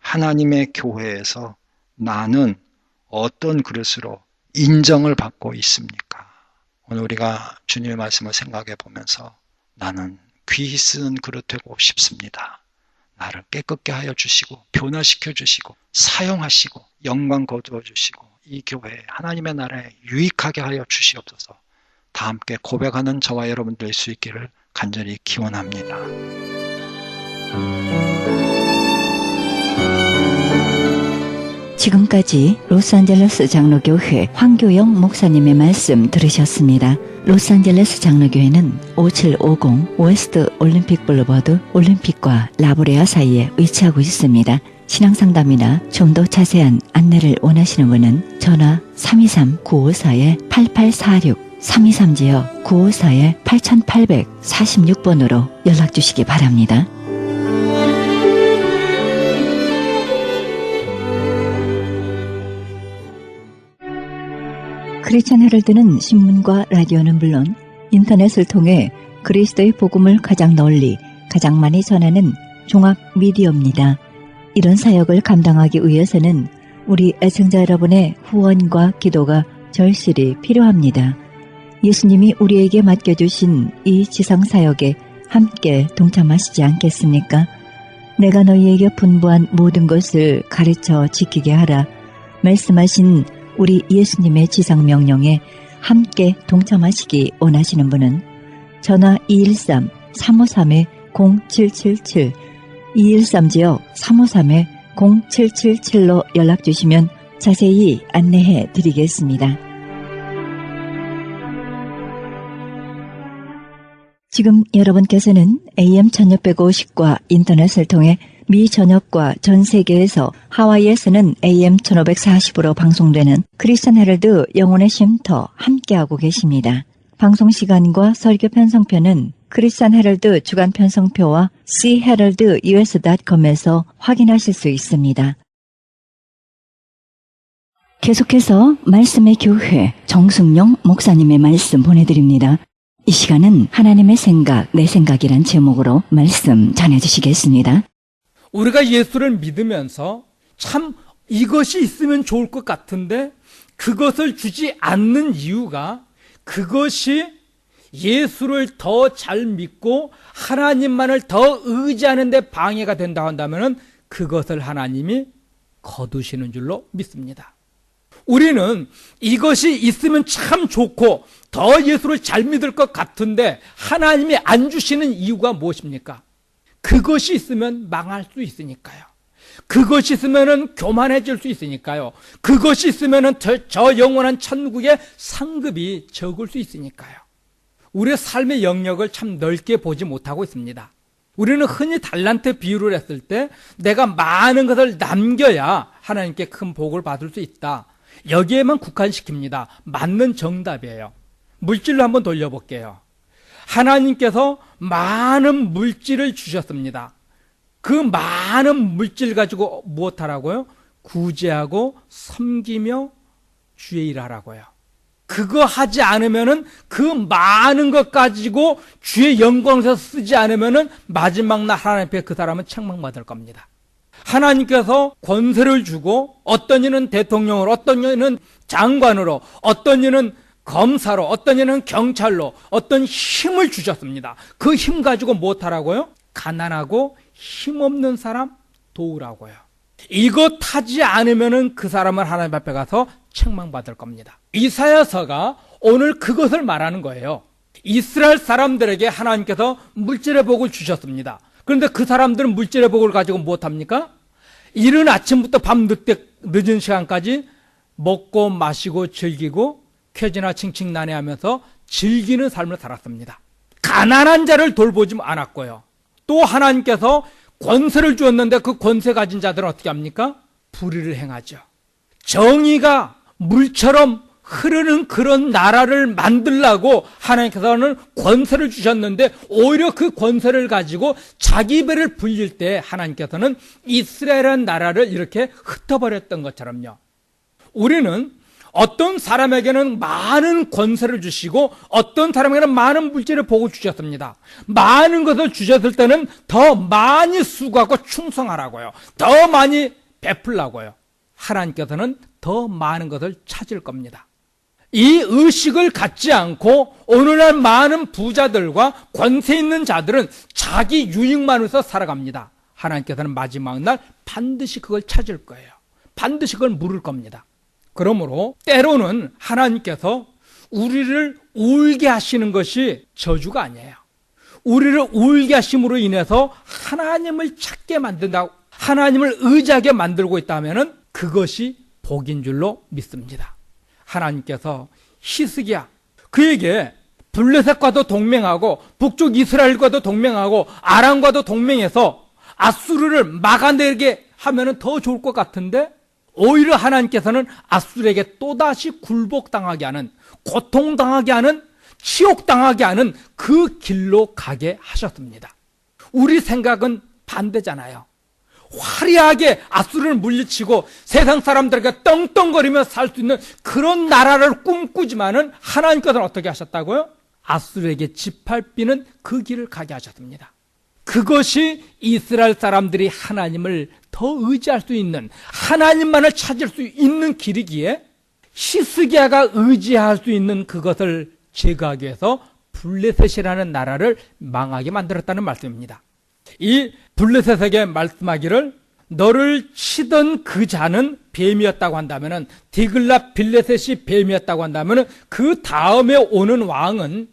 하나님의 교회에서 나는 어떤 그릇으로 인정을 받고 있습니까? 오늘 우리가 주님의 말씀을 생각해 보면서 나는 귀히 쓰는 그릇 되고 싶습니다. 나를 깨끗게 하여 주시고 변화시켜 주시고 사용하시고 영광 거두어 주시고 이 교회에 하나님의 나라에 유익하게 하여 주시옵소서. 다 함께 고백하는 저와 여러분 될 수 있기를 간절히 기원합니다. 지금까지 로스앤젤레스 장로교회 황교영 목사님의 말씀 들으셨습니다. 로스앤젤레스 장로교회는 5750 웨스트 올림픽 블루버드 올림픽과 라보레아 사이에 위치하고 있습니다. 신앙상담이나 좀 더 자세한 안내를 원하시는 분은 전화 323-954-8846 323-954-8846번으로 연락주시기 바랍니다. 크리스천 헤럴드는 신문과 라디오는 물론 인터넷을 통해 그리스도의 복음을 가장 널리, 가장 많이 전하는 종합 미디어입니다. 이런 사역을 감당하기 위해서는 우리 애청자 여러분의 후원과 기도가 절실히 필요합니다. 예수님이 우리에게 맡겨주신 이 지상사역에 함께 동참하시지 않겠습니까? 내가 너희에게 분부한 모든 것을 가르쳐 지키게 하라 말씀하신 우리 예수님의 지상명령에 함께 동참하시기 원하시는 분은 전화 213-353-0777 213지역 353-0777로 연락주시면 자세히 안내해 드리겠습니다. 지금 여러분께서는 AM 1650과 인터넷을 통해 미 전역과 전 세계에서 하와이에서는 AM 1540으로 방송되는 크리스천 헤럴드 영혼의 쉼터 함께하고 계십니다. 방송 시간과 설교 편성표는 크리스천 헤럴드 주간 편성표와 cheheraldus.com에서 확인하실 수 있습니다. 계속해서 말씀의 교회 정승용 목사님의 말씀 보내드립니다. 이 시간은 하나님의 생각, 내 생각이란 제목으로 말씀 전해주시겠습니다. 우리가 예수를 믿으면서 참 이것이 있으면 좋을 것 같은데 그것을 주지 않는 이유가 그것이 예수를 더 잘 믿고 하나님만을 더 의지하는 데 방해가 된다 한다면 그것을 하나님이 거두시는 줄로 믿습니다. 우리는 이것이 있으면 참 좋고 더 예수를 잘 믿을 것 같은데 하나님이 안 주시는 이유가 무엇입니까? 그것이 있으면 망할 수 있으니까요. 그것이 있으면 교만해질 수 있으니까요. 그것이 있으면 저 영원한 천국의 상급이 적을 수 있으니까요. 우리의 삶의 영역을 참 넓게 보지 못하고 있습니다. 우리는 흔히 달란트 비유를 했을 때 내가 많은 것을 남겨야 하나님께 큰 복을 받을 수 있다. 여기에만 국한시킵니다. 맞는 정답이에요. 물질로 한번 돌려볼게요. 하나님께서 많은 물질을 주셨습니다. 그 많은 물질 가지고 무엇하라고요? 구제하고 섬기며 주의 일하라고요. 그거 하지 않으면은 그 많은 것 가지고 주의 영광에서 쓰지 않으면은 마지막 날 하나님 앞에 그 사람은 책망받을 겁니다. 하나님께서 권세를 주고 어떤 이는 대통령으로, 어떤 이는 장관으로, 어떤 이는 검사로, 어떤 이는 경찰로 어떤 힘을 주셨습니다. 그 힘 가지고 무엇하라고요? 가난하고 힘없는 사람 도우라고요. 이거 타지 않으면 그 사람은 하나님 앞에 가서 책망받을 겁니다. 이사야서가 오늘 그것을 말하는 거예요. 이스라엘 사람들에게 하나님께서 물질의 복을 주셨습니다. 그런데 그 사람들은 물질의 복을 가지고 무엇합니까? 이른 아침부터 밤 늦은 시간까지 먹고 마시고 즐기고 쾌지나 칭칭난해하면서 즐기는 삶을 살았습니다. 가난한 자를 돌보지 않았고요. 또 하나님께서 권세를 주었는데 그 권세 가진 자들은 어떻게 합니까? 불의를 행하죠. 정의가 물처럼 흐르는 그런 나라를 만들라고 하나님께서는 권세를 주셨는데 오히려 그 권세를 가지고 자기 배를 불릴 때 하나님께서는 이스라엘이라는 나라를 이렇게 흩어버렸던 것처럼요. 우리는 어떤 사람에게는 많은 권세를 주시고 어떤 사람에게는 많은 물질의 복을 주셨습니다. 많은 것을 주셨을 때는 더 많이 수고하고 충성하라고요. 더 많이 베풀라고요. 하나님께서는 더 많은 것을 찾을 겁니다. 이 의식을 갖지 않고 오늘날 많은 부자들과 권세 있는 자들은 자기 유익만 위해서 살아갑니다. 하나님께서는 마지막 날 반드시 그걸 찾을 거예요. 반드시 그걸 물을 겁니다. 그러므로 때로는 하나님께서 우리를 울게 하시는 것이 저주가 아니에요. 우리를 울게 하심으로 인해서 하나님을 찾게 만든다고, 하나님을 의지하게 만들고 있다면 그것이 복인 줄로 믿습니다. 하나님께서 히스기야, 그에게 블레셋과도 동맹하고 북쪽 이스라엘과도 동맹하고 아람과도 동맹해서 아수르를 막아내게 하면 더 좋을 것 같은데 오히려 하나님께서는 아수르에게 또다시 굴복당하게 하는, 고통당하게 하는, 치욕당하게 하는 그 길로 가게 하셨습니다. 우리 생각은 반대잖아요. 화려하게 아수르를 물리치고 세상 사람들에게 떵떵거리며 살 수 있는 그런 나라를 꿈꾸지만은 하나님께서는 어떻게 하셨다고요? 아수르에게 짓밟히는 그 길을 가게 하셨습니다. 그것이 이스라엘 사람들이 하나님을 더 의지할 수 있는, 하나님만을 찾을 수 있는 길이기에 히스기야가 의지할 수 있는 그것을 제거하기 위해서 블레셋이라는 나라를 망하게 만들었다는 말씀입니다. 이 블레셋에게 말씀하기를 너를 치던 그 자는 뱀이었다고 한다면, 디글랏 빌레셋이 뱀이었다고 한다면 그 다음에 오는 왕은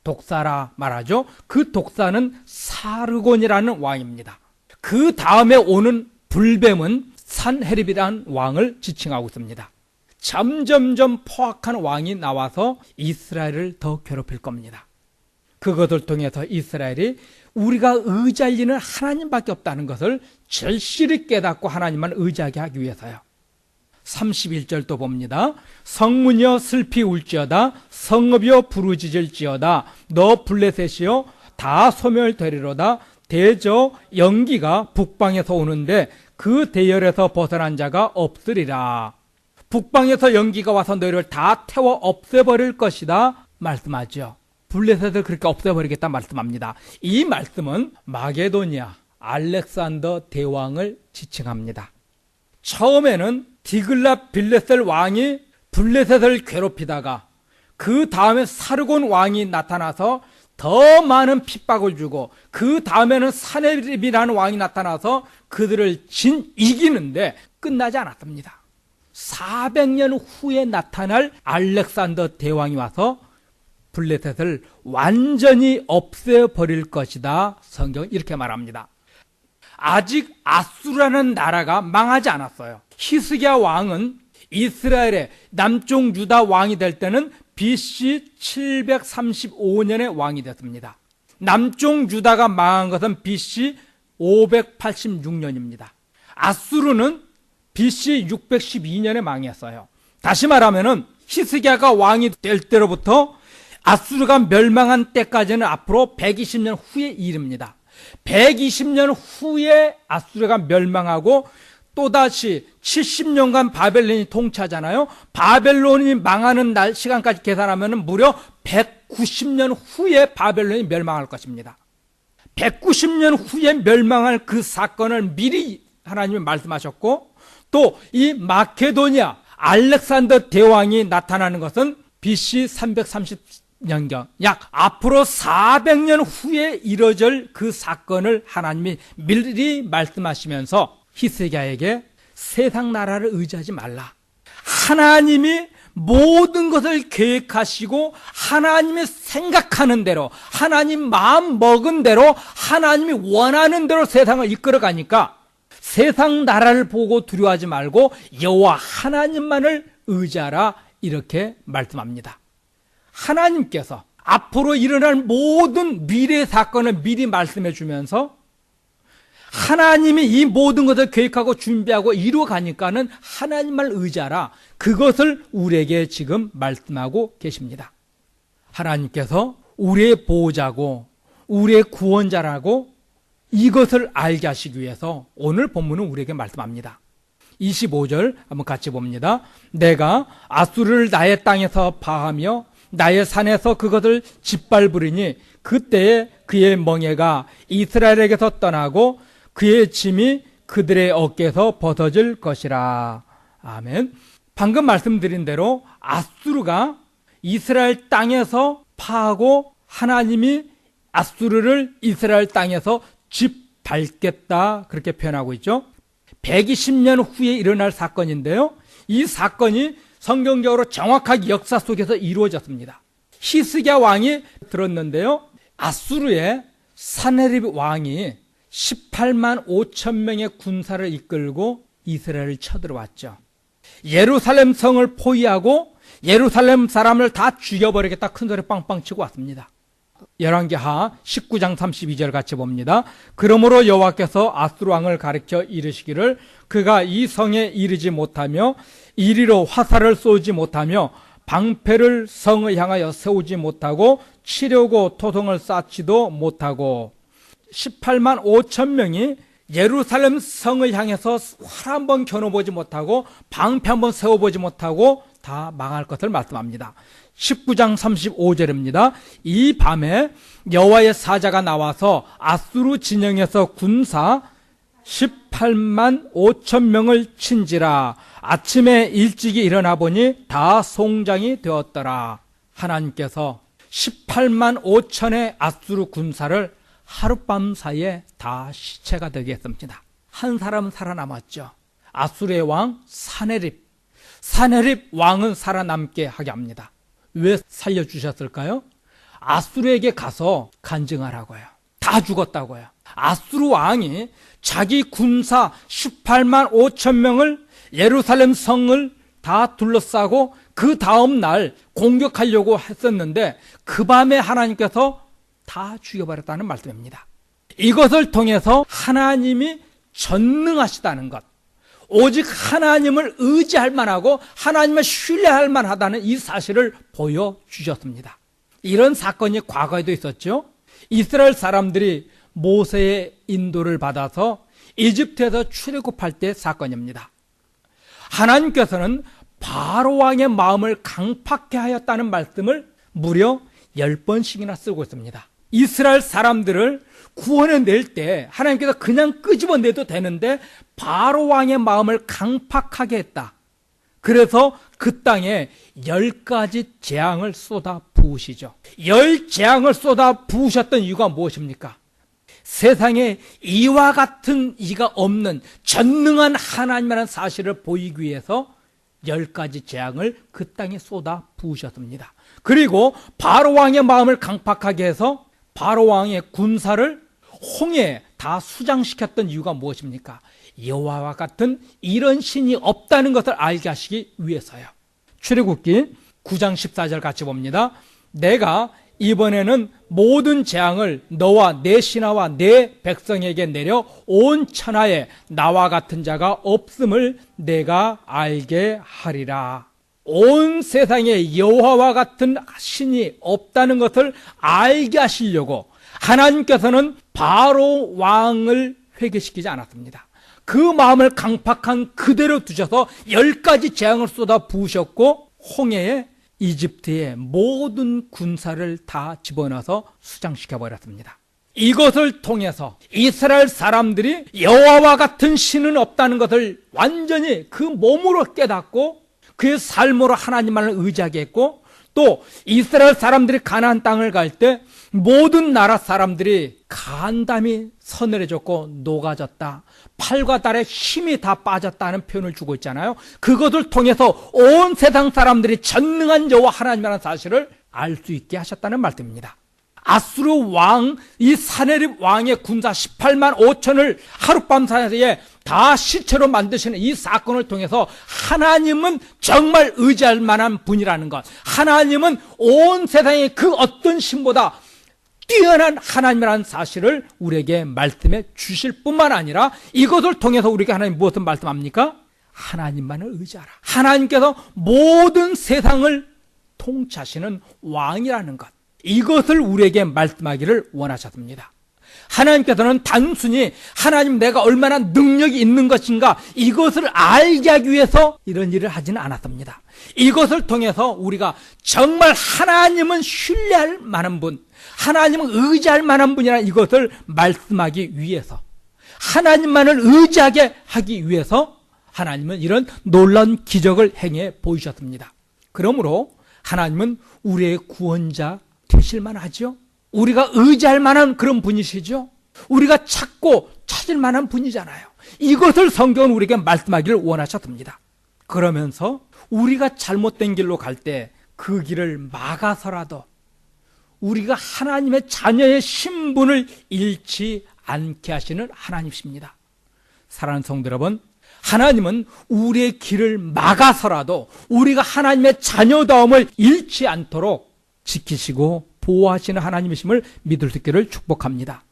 독사라 말하죠. 그 독사는 사르곤이라는 왕입니다. 그 다음에 오는 불뱀은 산헤립이라는 왕을 지칭하고 있습니다. 점점점 포악한 왕이 나와서 이스라엘을 더 괴롭힐 겁니다. 그것을 통해서 이스라엘이 우리가 의지할 리는 하나님밖에 없다는 것을 절실히 깨닫고 하나님만 의지하게 하기 위해서요. 31절도 봅니다. 성문이여 슬피 울지어다, 성읍이여 부르짖을지어다, 너 블레셋이여 다 소멸되리로다. 대저 연기가 북방에서 오는데 그 대열에서 벗어난 자가 없으리라. 북방에서 연기가 와서 너희를 다 태워 없애버릴 것이다 말씀하죠. 블레셋을 그렇게 없애버리겠다 말씀합니다. 이 말씀은 마게도니아 알렉산더 대왕을 지칭합니다. 처음에는 디글랏 빌레셋 왕이 블레셋을 괴롭히다가 그 다음에 사르곤 왕이 나타나서 더 많은 핍박을 주고 그 다음에는 사네립이라는 왕이 나타나서 그들을 이기는데 끝나지 않았습니다. 400년 후에 나타날 알렉산더 대왕이 와서 블레셋을 완전히 없애버릴 것이다. 성경은 이렇게 말합니다. 아직 아수르라는 나라가 망하지 않았어요. 히스기야 왕은 이스라엘의 남쪽 유다 왕이 될 때는 BC 735년에 왕이 됐습니다. 남쪽 유다가 망한 것은 BC 586년입니다. 아수르는 BC 612년에 망했어요. 다시 말하면은 히스기야가 왕이 될 때로부터 아수르가 멸망한 때까지는 앞으로 120년 후의 일입니다. 120년 후에 아수르가 멸망하고 또다시 70년간 바벨론이 통치하잖아요. 바벨론이 망하는 날 시간까지 계산하면 무려 190년 후에 바벨론이 멸망할 것입니다. 190년 후에 멸망할 그 사건을 미리 하나님이 말씀하셨고, 또 이 마케도니아 알렉산더 대왕이 나타나는 것은 BC 400년경, 약 앞으로 400년 후에 이뤄질 그 사건을 하나님이 미리 말씀하시면서 히스기야에게 세상 나라를 의지하지 말라. 하나님이 모든 것을 계획하시고 하나님이 생각하는 대로, 하나님 마음 먹은 대로, 하나님이 원하는 대로 세상을 이끌어가니까 세상 나라를 보고 두려워하지 말고 여호와 하나님만을 의지하라, 이렇게 말씀합니다. 하나님께서 앞으로 일어날 모든 미래 사건을 미리 말씀해 주면서 하나님이 이 모든 것을 계획하고 준비하고 이루어가니까는 하나님만 의지하라, 그것을 우리에게 지금 말씀하고 계십니다. 하나님께서 우리의 보호자고 우리의 구원자라고 이것을 알게 하시기 위해서 오늘 본문은 우리에게 말씀합니다. 25절 한번 같이 봅니다. 내가 아수르를 나의 땅에서 파하며 나의 산에서 그것을 짓밟으리니 그때에 그의 멍에가 이스라엘에게서 떠나고 그의 짐이 그들의 어깨에서 벗어질 것이라. 아멘. 방금 말씀드린 대로 아수르가 이스라엘 땅에서 파하고 하나님이 아수르를 이스라엘 땅에서 짓밟겠다, 그렇게 표현하고 있죠. 120년 후에 일어날 사건인데요, 이 사건이 성경적으로 정확하게 역사 속에서 이루어졌습니다. 히스기야 왕이 들었는데요, 아수르의 사네립 왕이 18만 5천 명의 군사를 이끌고 이스라엘을 쳐들어왔죠. 예루살렘 성을 포위하고 예루살렘 사람을 다 죽여버리겠다 큰 소리 빵빵 치고 왔습니다. 열왕기하 19장 32절 같이 봅니다. 그러므로 여호와께서 아수르 왕을 가리켜 이르시기를 그가 이 성에 이르지 못하며 이리로 화살을 쏘지 못하며 방패를 성을 향하여 세우지 못하고 치려고 토성을 쌓지도 못하고 18만 5천 명이 예루살렘 성을 향해서 활 한번 겨눠보지 못하고 방패 한번 세워보지 못하고 다 망할 것을 말씀합니다. 19장 35절입니다. 이 밤에 여호와의 사자가 나와서 아수르 진영에서 군사 18만 5천 명을 친지라. 아침에 일찍이 일어나 보니 다 송장이 되었더라. 하나님께서 18만 5천의 아수르 군사를 하룻밤 사이에 다 시체가 되게 했습니다. 한 사람은 살아남았죠. 아수르의 왕 사네립 왕은 살아남게 하게 합니다. 왜 살려주셨을까요? 아수르에게 가서 간증하라고요. 다 죽었다고요. 아수르 왕이 자기 군사 18만 5천 명을 예루살렘 성을 다 둘러싸고 그 다음 날 공격하려고 했었는데 그 밤에 하나님께서 다 죽여버렸다는 말씀입니다. 이것을 통해서 하나님이 전능하시다는 것, 오직 하나님을 의지할 만하고 하나님을 신뢰할 만하다는 이 사실을 보여주셨습니다. 이런 사건이 과거에도 있었죠. 이스라엘 사람들이 모세의 인도를 받아서 이집트에서 출애굽할 때 사건입니다. 하나님께서는 바로 왕의 마음을 강팍해 하였다는 말씀을 무려 10번씩이나 쓰고 있습니다. 이스라엘 사람들을 구원해낼 때 하나님께서 그냥 끄집어내도 되는데 바로 왕의 마음을 강팍하게 했다. 그래서 그 땅에 10가지 재앙을 쏟아 부으시죠. 10재앙을 쏟아 부으셨던 이유가 무엇입니까? 세상에 이와 같은 이가 없는 전능한 하나님이라는 사실을 보이기 위해서 10가지 재앙을 그 땅에 쏟아 부으셨습니다. 그리고 바로 왕의 마음을 강팍하게 해서 바로 왕의 군사를 홍해에 다 수장시켰던 이유가 무엇입니까? 여호와와 같은 이런 신이 없다는 것을 알게 하시기 위해서요. 출애굽기 9장 14절 같이 봅니다. 내가 이번에는 모든 재앙을 너와 내 신하와 내 백성에게 내려 온 천하에 나와 같은 자가 없음을 내가 알게 하리라. 온 세상에 여호와와 같은 신이 없다는 것을 알게 하시려고 하나님께서는 바로 왕을 회개시키지 않았습니다. 그 마음을 강팍한 그대로 두셔서 10가지 재앙을 쏟아 부으셨고 홍해에 이집트의 모든 군사를 다 집어넣어서 수장시켜버렸습니다. 이것을 통해서 이스라엘 사람들이 여호와와 같은 신은 없다는 것을 완전히 그 몸으로 깨닫고 그의 삶으로 하나님만을 의지하게 했고, 또 이스라엘 사람들이 가나안 땅을 갈 때 모든 나라 사람들이 간담이 서늘해졌고 녹아졌다. 팔과 발에 힘이 다 빠졌다는 표현을 주고 있잖아요. 그것을 통해서 온 세상 사람들이 전능한 여호와 하나님이라는 사실을 알 수 있게 하셨다는 말씀입니다. 아수르 왕, 이 사네립 왕의 군사 18만 5천을 하룻밤 사이에 다 시체로 만드시는 이 사건을 통해서 하나님은 정말 의지할 만한 분이라는 것, 하나님은 온 세상의 그 어떤 신보다 뛰어난 하나님이라는 사실을 우리에게 말씀해 주실 뿐만 아니라 이것을 통해서 우리에게 하나님 무엇을 말씀합니까? 하나님만을 의지하라. 하나님께서 모든 세상을 통치하시는 왕이라는 것, 이것을 우리에게 말씀하기를 원하셨습니다. 하나님께서는 단순히 하나님 내가 얼마나 능력이 있는 것인가 이것을 알게 하기 위해서 이런 일을 하지는 않았습니다. 이것을 통해서 우리가 정말 하나님은 신뢰할 만한 분, 하나님은 의지할 만한 분이라는 이것을 말씀하기 위해서, 하나님만을 의지하게 하기 위해서 하나님은 이런 놀라운 기적을 행해 보이셨습니다. 그러므로 하나님은 우리의 구원자 되실 만하죠. 우리가 의지할 만한 그런 분이시죠. 우리가 찾고 찾을 만한 분이잖아요. 이것을 성경은 우리에게 말씀하기를 원하셨습니다. 그러면서 우리가 잘못된 길로 갈 때 그 길을 막아서라도 우리가 하나님의 자녀의 신분을 잃지 않게 하시는 하나님이십니다. 사랑하는 성도 여러분, 하나님은 우리의 길을 막아서라도 우리가 하나님의 자녀다움을 잃지 않도록 지키시고 보호하시는 하나님이심을 믿을 수 있기를 축복합니다.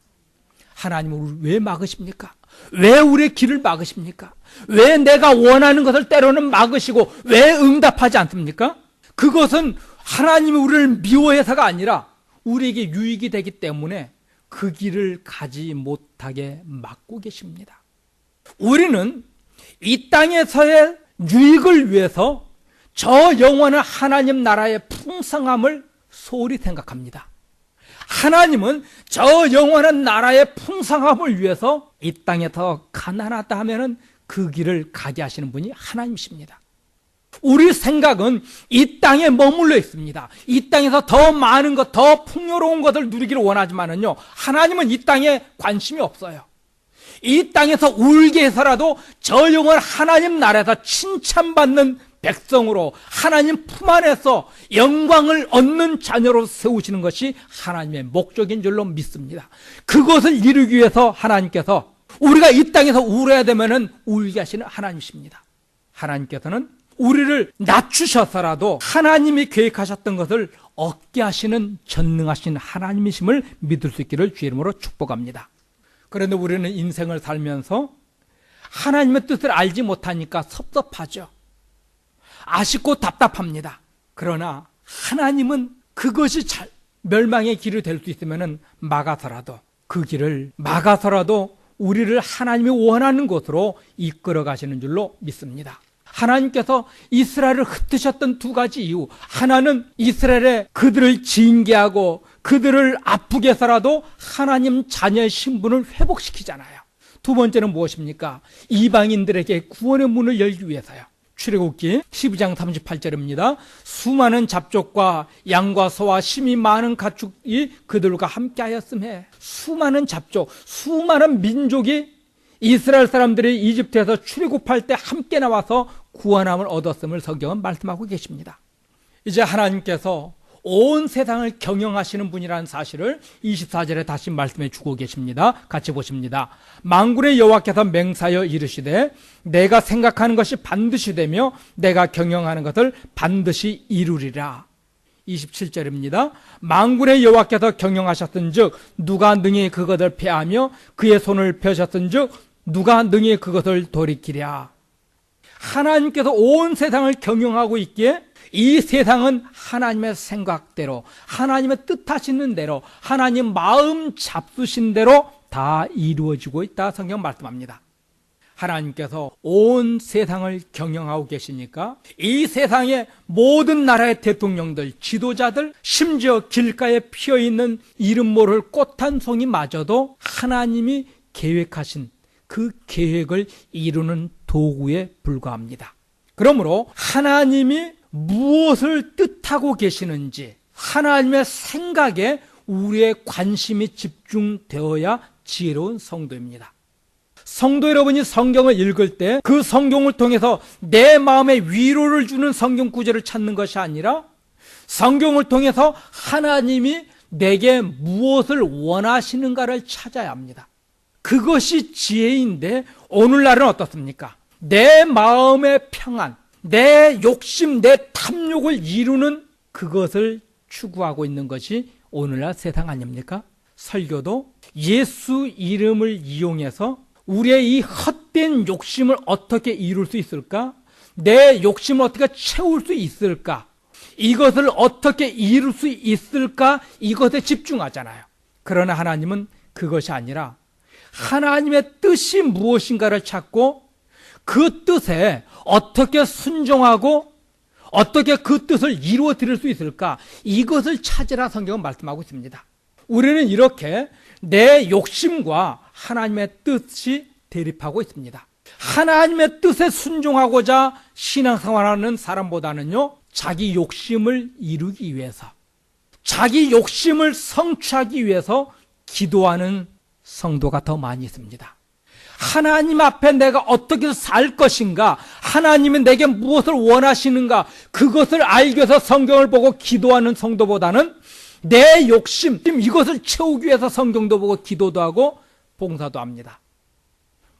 하나님은 우리를 왜 막으십니까? 왜 우리의 길을 막으십니까? 왜 내가 원하는 것을 때로는 막으시고 왜 응답하지 않습니까? 그것은 하나님이 우리를 미워해서가 아니라 우리에게 유익이 되기 때문에 그 길을 가지 못하게 막고 계십니다. 우리는 이 땅에서의 유익을 위해서 저 영원한 하나님 나라의 풍성함을 소홀히 생각합니다. 하나님은 저 영원한 나라의 풍성함을 위해서 이 땅에서 가난하다 하면은 그 길을 가게 하시는 분이 하나님이십니다. 우리 생각은 이 땅에 머물러 있습니다. 이 땅에서 더 많은 것, 더 풍요로운 것을 누리기를 원하지만은요, 하나님은 이 땅에 관심이 없어요. 이 땅에서 울게 해서라도 저 영원 하나님 나라에서 칭찬받는 백성으로 하나님 품 안에서 영광을 얻는 자녀로 세우시는 것이 하나님의 목적인 줄로 믿습니다. 그것을 이루기 위해서 하나님께서 우리가 이 땅에서 울어야 되면은 울게 하시는 하나님이십니다. 하나님께서는 우리를 낮추셔서라도 하나님이 계획하셨던 것을 얻게 하시는 전능하신 하나님이심을 믿을 수 있기를 주의 이름으로 축복합니다. 그런데 우리는 인생을 살면서 하나님의 뜻을 알지 못하니까 섭섭하죠. 아쉽고 답답합니다. 그러나 하나님은 그것이 멸망의 길이 될 수 있으면 막아서라도 그 길을 막아서라도 우리를 하나님이 원하는 곳으로 이끌어 가시는 줄로 믿습니다. 하나님께서 이스라엘을 흩으셨던 두 가지 이유, 하나는 이스라엘에 그들을 징계하고 그들을 아프게 해서라도 하나님 자녀의 신분을 회복시키잖아요. 두 번째는 무엇입니까? 이방인들에게 구원의 문을 열기 위해서요. 출애굽기 12장 38절입니다. 수많은 잡족과 양과 소와 심이 많은 가축이 그들과 함께 하였음에, 수많은 잡족, 수많은 민족이 이스라엘 사람들이 이집트에서 출애굽할 때 함께 나와서 구원함을 얻었음을 성경은 말씀하고 계십니다. 이제 하나님께서 온 세상을 경영하시는 분이라는 사실을 24절에 다시 말씀해 주고 계십니다. 같이 보십니다. 만군의 여호와께서 맹사하여 이르시되 내가 생각하는 것이 반드시 되며 내가 경영하는 것을 반드시 이루리라. 27절입니다. 만군의 여호와께서 경영하셨은즉 누가 능히 그것을 패하며 그의 손을 펴셨은즉 누가 능히 그것을 돌이키랴. 하나님께서 온 세상을 경영하고 있기에 이 세상은 하나님의 생각대로, 하나님의 뜻하시는 대로, 하나님 마음 잡수신 대로 다 이루어지고 있다 성경 말씀합니다. 하나님께서 온 세상을 경영하고 계시니까 이 세상의 모든 나라의 대통령들, 지도자들, 심지어 길가에 피어있는 이름 모를 꽃 한 송이마저도 하나님이 계획하신 그 계획을 이루는 도구에 불과합니다. 그러므로 하나님이 무엇을 뜻하고 계시는지 하나님의 생각에 우리의 관심이 집중되어야 지혜로운 성도입니다. 성도 여러분이 성경을 읽을 때 그 성경을 통해서 내 마음에 위로를 주는 성경 구절을 찾는 것이 아니라 성경을 통해서 하나님이 내게 무엇을 원하시는가를 찾아야 합니다. 그것이 지혜인데 오늘날은 어떻습니까? 내 마음의 평안, 내 욕심, 내 탐욕을 이루는 그것을 추구하고 있는 것이 오늘날 세상 아닙니까? 설교도 예수 이름을 이용해서 우리의 이 헛된 욕심을 어떻게 이룰 수 있을까? 내 욕심을 어떻게 채울 수 있을까? 이것을 어떻게 이룰 수 있을까? 이것에 집중하잖아요. 그러나 하나님은 그것이 아니라 하나님의 뜻이 무엇인가를 찾고 그 뜻에 어떻게 순종하고 어떻게 그 뜻을 이루어 드릴 수 있을까? 이것을 찾으라 성경은 말씀하고 있습니다. 우리는 이렇게 내 욕심과 하나님의 뜻이 대립하고 있습니다. 하나님의 뜻에 순종하고자 신앙생활하는 사람보다는요, 자기 욕심을 이루기 위해서, 자기 욕심을 성취하기 위해서 기도하는 성도가 더 많이 있습니다. 하나님 앞에 내가 어떻게 살 것인가, 하나님은 내게 무엇을 원하시는가, 그것을 알기 위해서 성경을 보고 기도하는 성도보다는 내 욕심, 이것을 채우기 위해서 성경도 보고 기도도 하고 봉사도 합니다.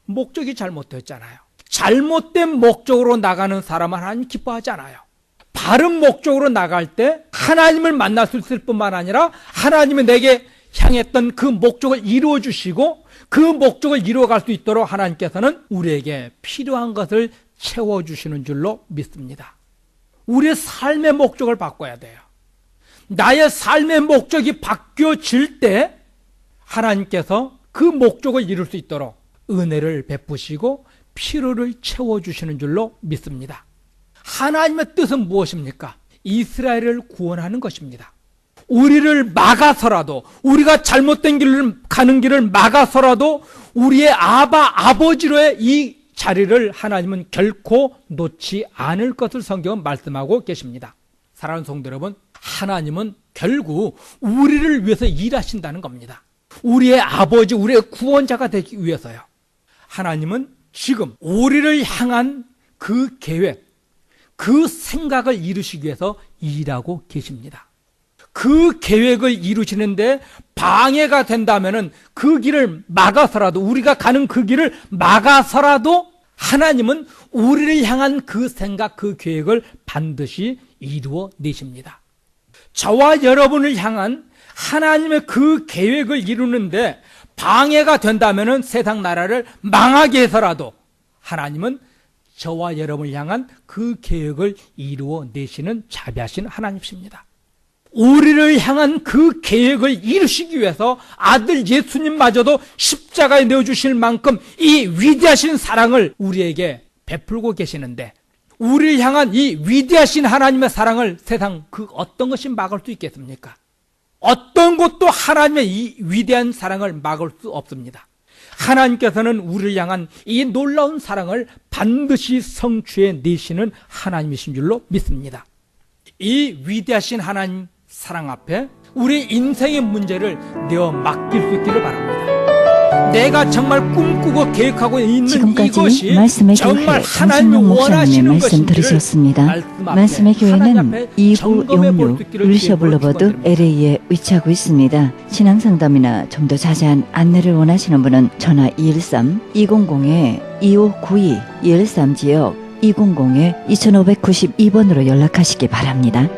목적이 잘못됐잖아요. 잘못된 목적으로 나가는 사람은 하나님 기뻐하지 않아요. 바른 목적으로 나갈 때 하나님을 만날 수 있을 뿐만 아니라 하나님이 내게 향했던 그 목적을 이루어 주시고 그 목적을 이루어갈 수 있도록 하나님께서는 우리에게 필요한 것을 채워주시는 줄로 믿습니다. 우리의 삶의 목적을 바꿔야 돼요. 나의 삶의 목적이 바뀌어질 때 하나님께서 그 목적을 이룰 수 있도록 은혜를 베푸시고 필요를 채워주시는 줄로 믿습니다. 하나님의 뜻은 무엇입니까? 이스라엘을 구원하는 것입니다. 우리를 막아서라도, 우리가 잘못된 길을 가는 길을 막아서라도 우리의 아버지로의 이 자리를 하나님은 결코 놓지 않을 것을 성경은 말씀하고 계십니다. 사랑하는 성도 여러분, 하나님은 결국 우리를 위해서 일하신다는 겁니다. 우리의 아버지, 우리의 구원자가 되기 위해서요. 하나님은 지금 우리를 향한 그 계획, 그 생각을 이루시기 위해서 일하고 계십니다. 그 계획을 이루시는데 방해가 된다면은 그 길을 막아서라도, 우리가 가는 그 길을 막아서라도 하나님은 우리를 향한 그 생각, 그 계획을 반드시 이루어 내십니다. 저와 여러분을 향한 하나님의 그 계획을 이루는데 방해가 된다면은 세상 나라를 망하게 해서라도 하나님은 저와 여러분을 향한 그 계획을 이루어 내시는 자비하신 하나님이십니다. 우리를 향한 그 계획을 이루시기 위해서 아들 예수님마저도 십자가에 내어주실 만큼 이 위대하신 사랑을 우리에게 베풀고 계시는데, 우리를 향한 이 위대하신 하나님의 사랑을 세상 그 어떤 것이 막을 수 있겠습니까? 어떤 것도 하나님의 이 위대한 사랑을 막을 수 없습니다. 하나님께서는 우리를 향한 이 놀라운 사랑을 반드시 성취해 내시는 하나님이신 줄로 믿습니다. 이 위대하신 하나님 사랑 앞에 우리 인생의 문제를 내어 맡길 수 있기를 바랍니다. 내가 정말 꿈꾸고 계획하고 있는 지금까지 이것이 말씀의 정말 교회 하나님이 정신영 목사님의 원하시는 말씀 것인지를 들으셨습니다. 말씀의 교회는 2부 66 루시아 블루버드 LA에 위치하고 있습니다. 신앙상담이나 좀 더 자세한 안내를 원하시는 분은 전화 213-200-2592 213지역 200-2592번으로 연락하시기 바랍니다.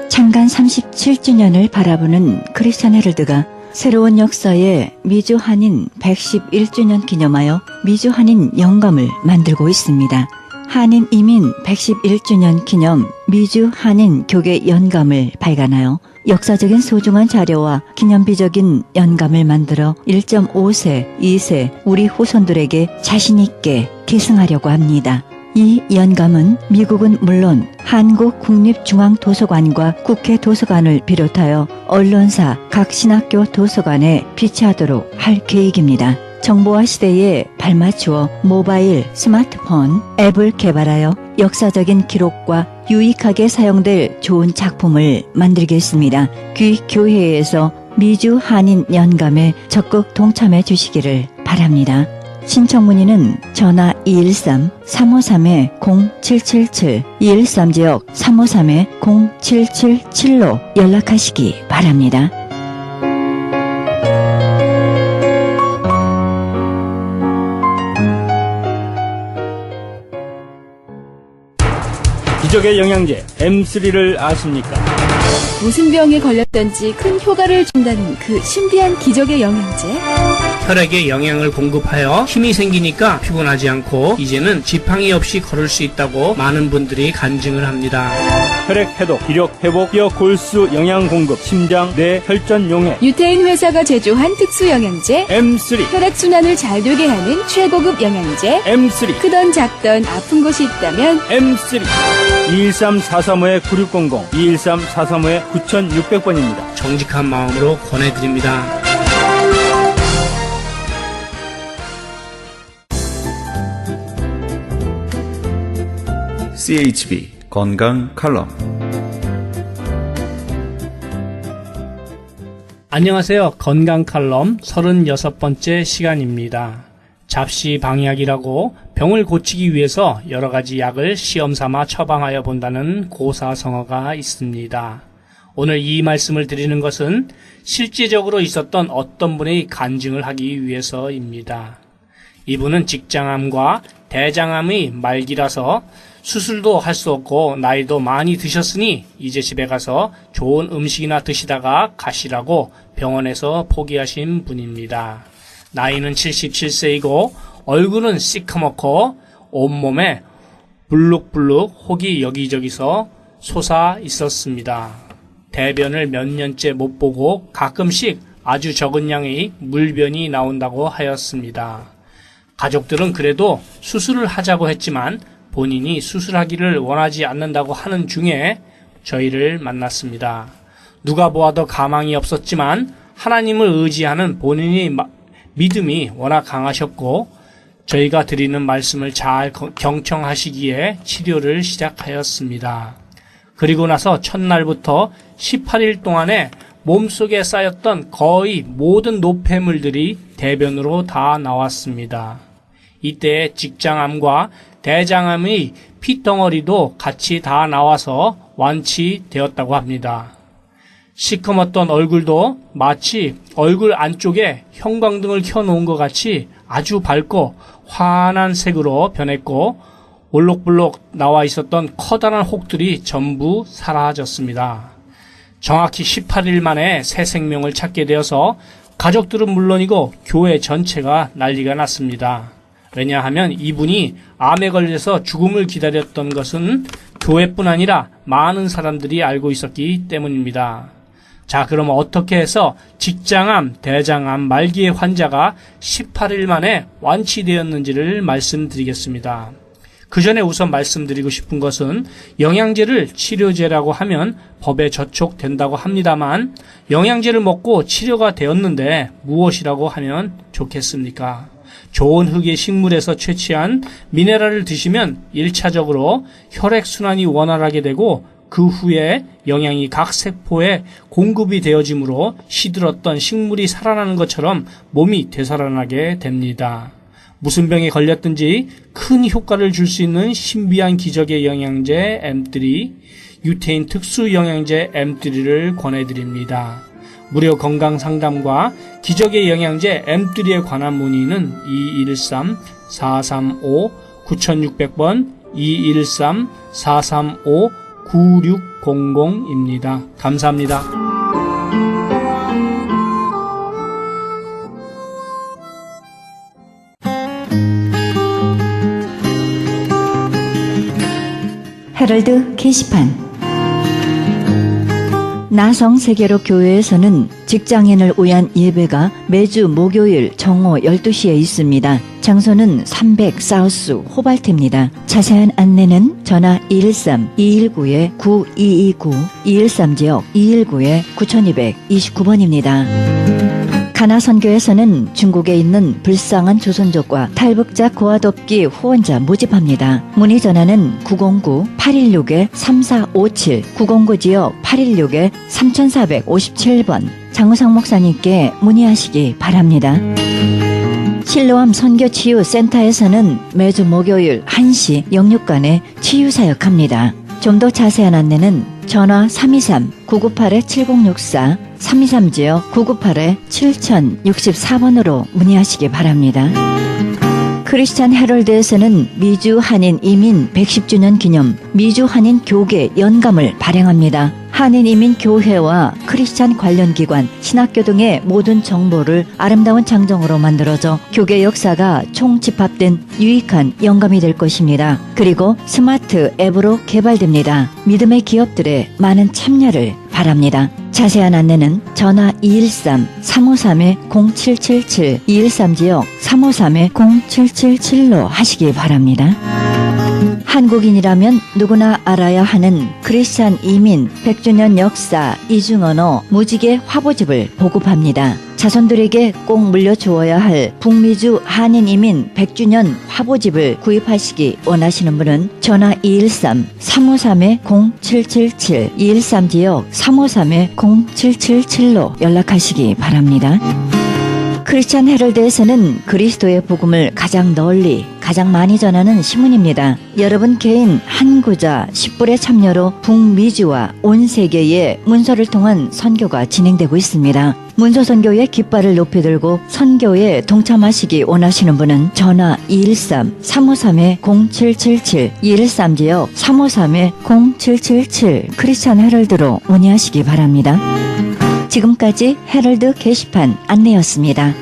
창간 37주년을 바라보는 크리스찬 헤럴드가 새로운 역사의 미주 한인 111주년 기념하여 미주 한인 영감을 만들고 있습니다. 한인 이민 111주년 기념 미주 한인 교계 연감을 발간하여 역사적인 소중한 자료와 기념비적인 연감을 만들어 1.5세, 2세 우리 후손들에게 자신있게 계승하려고 합니다. 이 연감은 미국은 물론 한국 국립중앙도서관과 국회 도서관을 비롯하여 언론사, 각 신학교 도서관에 비치하도록 할 계획입니다. 정보화 시대에 발맞추어 모바일, 스마트폰, 앱을 개발하여 역사적인 기록과 유익하게 사용될 좋은 작품을 만들겠습니다. 귀교회에서 미주 한인 연감에 적극 동참해 주시기를 바랍니다. 신청 문의는 전화 213-353-0777, 213지역 353-0777로 연락하시기 바랍니다. 기적의 영양제 M3를 아십니까? 무슨 병에 걸렸던지 큰 효과를 준다는 그 신비한 기적의 영양제. 혈액에 영양을 공급하여 힘이 생기니까 피곤하지 않고 이제는 지팡이 없이 걸을 수 있다고 많은 분들이 간증을 합니다. 혈액 해독, 기력 회복, 뼈 골수 영양 공급, 심장, 뇌, 혈전 용해. 유태인 회사가 제조한 특수 영양제. M3, 혈액순환을 잘 되게 하는 최고급 영양제. M3, 크던 작던 아픈 곳이 있다면 M3. 213-435-9600, 213-435-9600번입니다. 정직한 마음으로 권해드립니다. CHB 건강 칼럼. 안녕하세요. 건강 칼럼 36번째 시간입니다. 잡시 방약이라고 병을 고치기 위해서 여러 가지 약을 시험삼아 처방하여 본다는 고사성어가 있습니다. 오늘 이 말씀을 드리는 것은 실제적으로 있었던 어떤 분의 간증을 하기 위해서입니다. 이분은 직장암과 대장암의 말기라서 수술도 할 수 없고 나이도 많이 드셨으니 이제 집에 가서 좋은 음식이나 드시다가 가시라고 병원에서 포기하신 분입니다. 나이는 77세이고 얼굴은 시커멓고 온몸에 불룩불룩 혹이 여기저기서 솟아 있었습니다. 대변을 몇 년째 못 보고 가끔씩 아주 적은 양의 물변이 나온다고 하였습니다. 가족들은 그래도 수술을 하자고 했지만 본인이 수술하기를 원하지 않는다고 하는 중에 저희를 만났습니다. 누가 보아도 가망이 없었지만 하나님을 의지하는 본인의 믿음이 워낙 강하셨고 저희가 드리는 말씀을 잘 경청하시기에 치료를 시작하였습니다. 그리고 나서 첫날부터 18일 동안에 몸속에 쌓였던 거의 모든 노폐물들이 대변으로 다 나왔습니다. 이때 직장암과 대장암의 피덩어리도 같이 다 나와서 완치되었다고 합니다. 시커멓던 얼굴도 마치 얼굴 안쪽에 형광등을 켜놓은 것 같이 아주 밝고 환한 색으로 변했고 올록불록 나와 있었던 커다란 혹들이 전부 사라졌습니다. 정확히 18일 만에 새 생명을 찾게 되어서 가족들은 물론이고 교회 전체가 난리가 났습니다. 왜냐하면 이분이 암에 걸려서 죽음을 기다렸던 것은 교회뿐 아니라 많은 사람들이 알고 있었기 때문입니다. 자, 그럼 어떻게 해서 직장암, 대장암 말기의 환자가 18일 만에 완치되었는지를 말씀드리겠습니다. 그 전에 우선 말씀드리고 싶은 것은 영양제를 치료제라고 하면 법에 저촉된다고 합니다만 영양제를 먹고 치료가 되었는데 무엇이라고 하면 좋겠습니까? 좋은 흙의 식물에서 채취한 미네랄을 드시면 1차적으로 혈액순환이 원활하게 되고 그 후에 영양이 각 세포에 공급이 되어지므로 시들었던 식물이 살아나는 것처럼 몸이 되살아나게 됩니다. 무슨 병에 걸렸든지 큰 효과를 줄 수 있는 신비한 기적의 영양제 M3, 유태인 특수 영양제 M3를 권해드립니다. 무료 건강상담과 기적의 영양제 M3에 관한 문의는 213-435-9600번, 213-435-9600입니다. 감사합니다. 헤럴드 게시판. 나성세계로 교회에서는 직장인을 위한 예배가 매주 목요일 정오 12시에 있습니다. 장소는 300 사우스 호발트입니다. 자세한 안내는 전화 213-219-9229, 213지역 219-9229번입니다. 가나 선교에서는 중국에 있는 불쌍한 조선족과 탈북자 고아돕기 후원자 모집합니다. 문의 전화는 909-816-3457, 909지역 816-3457번. 장우상 목사님께 문의하시기 바랍니다. 실로암 선교치유센터에서는 매주 목요일 1시 영육간에 치유사역합니다. 좀 더 자세한 안내는 전화 323-998-7064, 323지역 998-7064번으로 문의하시기 바랍니다. 크리스찬 헤럴드에서는 미주 한인 이민 110주년 기념 미주 한인 교계 연감을 발행합니다. 한인 이민 교회와 크리스찬 관련 기관, 신학교 등의 모든 정보를 아름다운 장정으로 만들어져 교계 역사가 총집합된 유익한 영감이 될 것입니다. 그리고 스마트 앱으로 개발됩니다. 믿음의 기업들의 많은 참여를 바랍니다. 자세한 안내는 전화 213-353-0777, 213지역 353-0777로 하시기 바랍니다. 한국인이라면 누구나 알아야 하는 크리스찬 이민 100주년 역사 이중언어 무지개 화보집을 보급합니다. 자손들에게 꼭 물려주어야 할 북미주 한인 이민 100주년 화보집을 구입하시기 원하시는 분은 전화 213-353-0777, 213지역 353-0777로 연락하시기 바랍니다. 크리스찬 헤럴드에서는 그리스도의 복음을 가장 널리 가장 많이 전하는 신문입니다. 여러분 개인 한 구자 10불의 참여로 북미주와 온 세계의 문서를 통한 선교가 진행되고 있습니다. 문서 선교의 깃발을 높이 들고 선교에 동참하시기 원하시는 분은 전화 213-353-0777, 213지역 353-0777 크리스찬 헤럴드로 문의하시기 바랍니다. 지금까지 헤럴드 게시판 안내였습니다.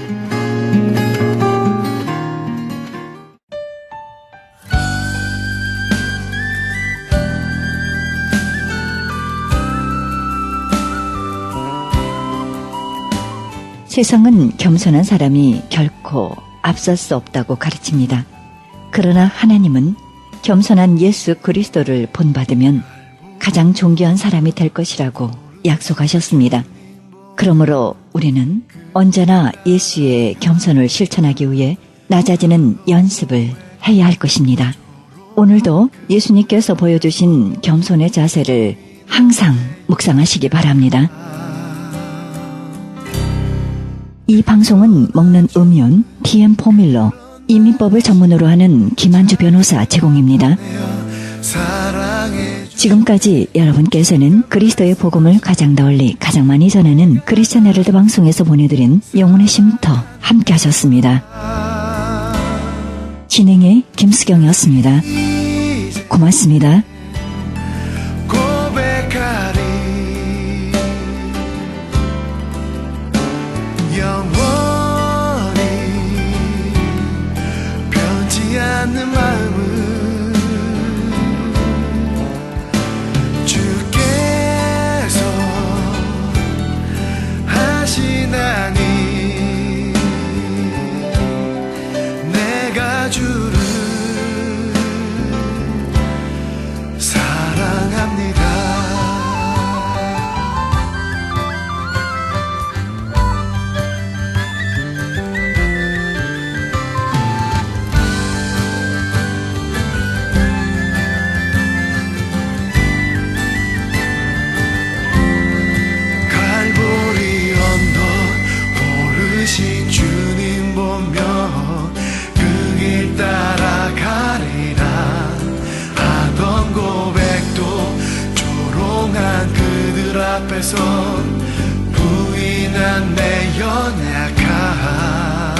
세상은 겸손한 사람이 결코 앞설 수 없다고 가르칩니다. 그러나 하나님은 겸손한 예수 그리스도를 본받으면 가장 존귀한 사람이 될 것이라고 약속하셨습니다. 그러므로 우리는 언제나 예수의 겸손을 실천하기 위해 낮아지는 연습을 해야 할 것입니다. 오늘도 예수님께서 보여주신 겸손의 자세를 항상 묵상하시기 바랍니다. 이 방송은 먹는 음료 TM 포뮬러 이민법을 전문으로 하는 김한주 변호사 제공입니다. 지금까지 여러분께서는 그리스도의 복음을 가장 널리 가장 많이 전하는 크리스찬 헤럴드 방송에서 보내드린 영혼의 쉼터 함께 하셨습니다. 진행의 김수경이었습니다. 고맙습니다. 영원히 변치 않는 마음을 하시나니 내가 주를 사랑합니다. 주님 보며 그 길 따라가리라 하던 고백도 조롱한 그들 앞에서 부인한 내 연약함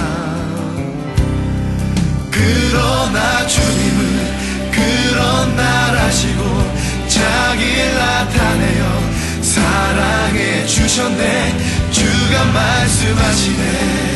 그러나 주님은 그런 날 하시고 자기를 나타내어 사랑해 주셨네. 주가 말씀하시네.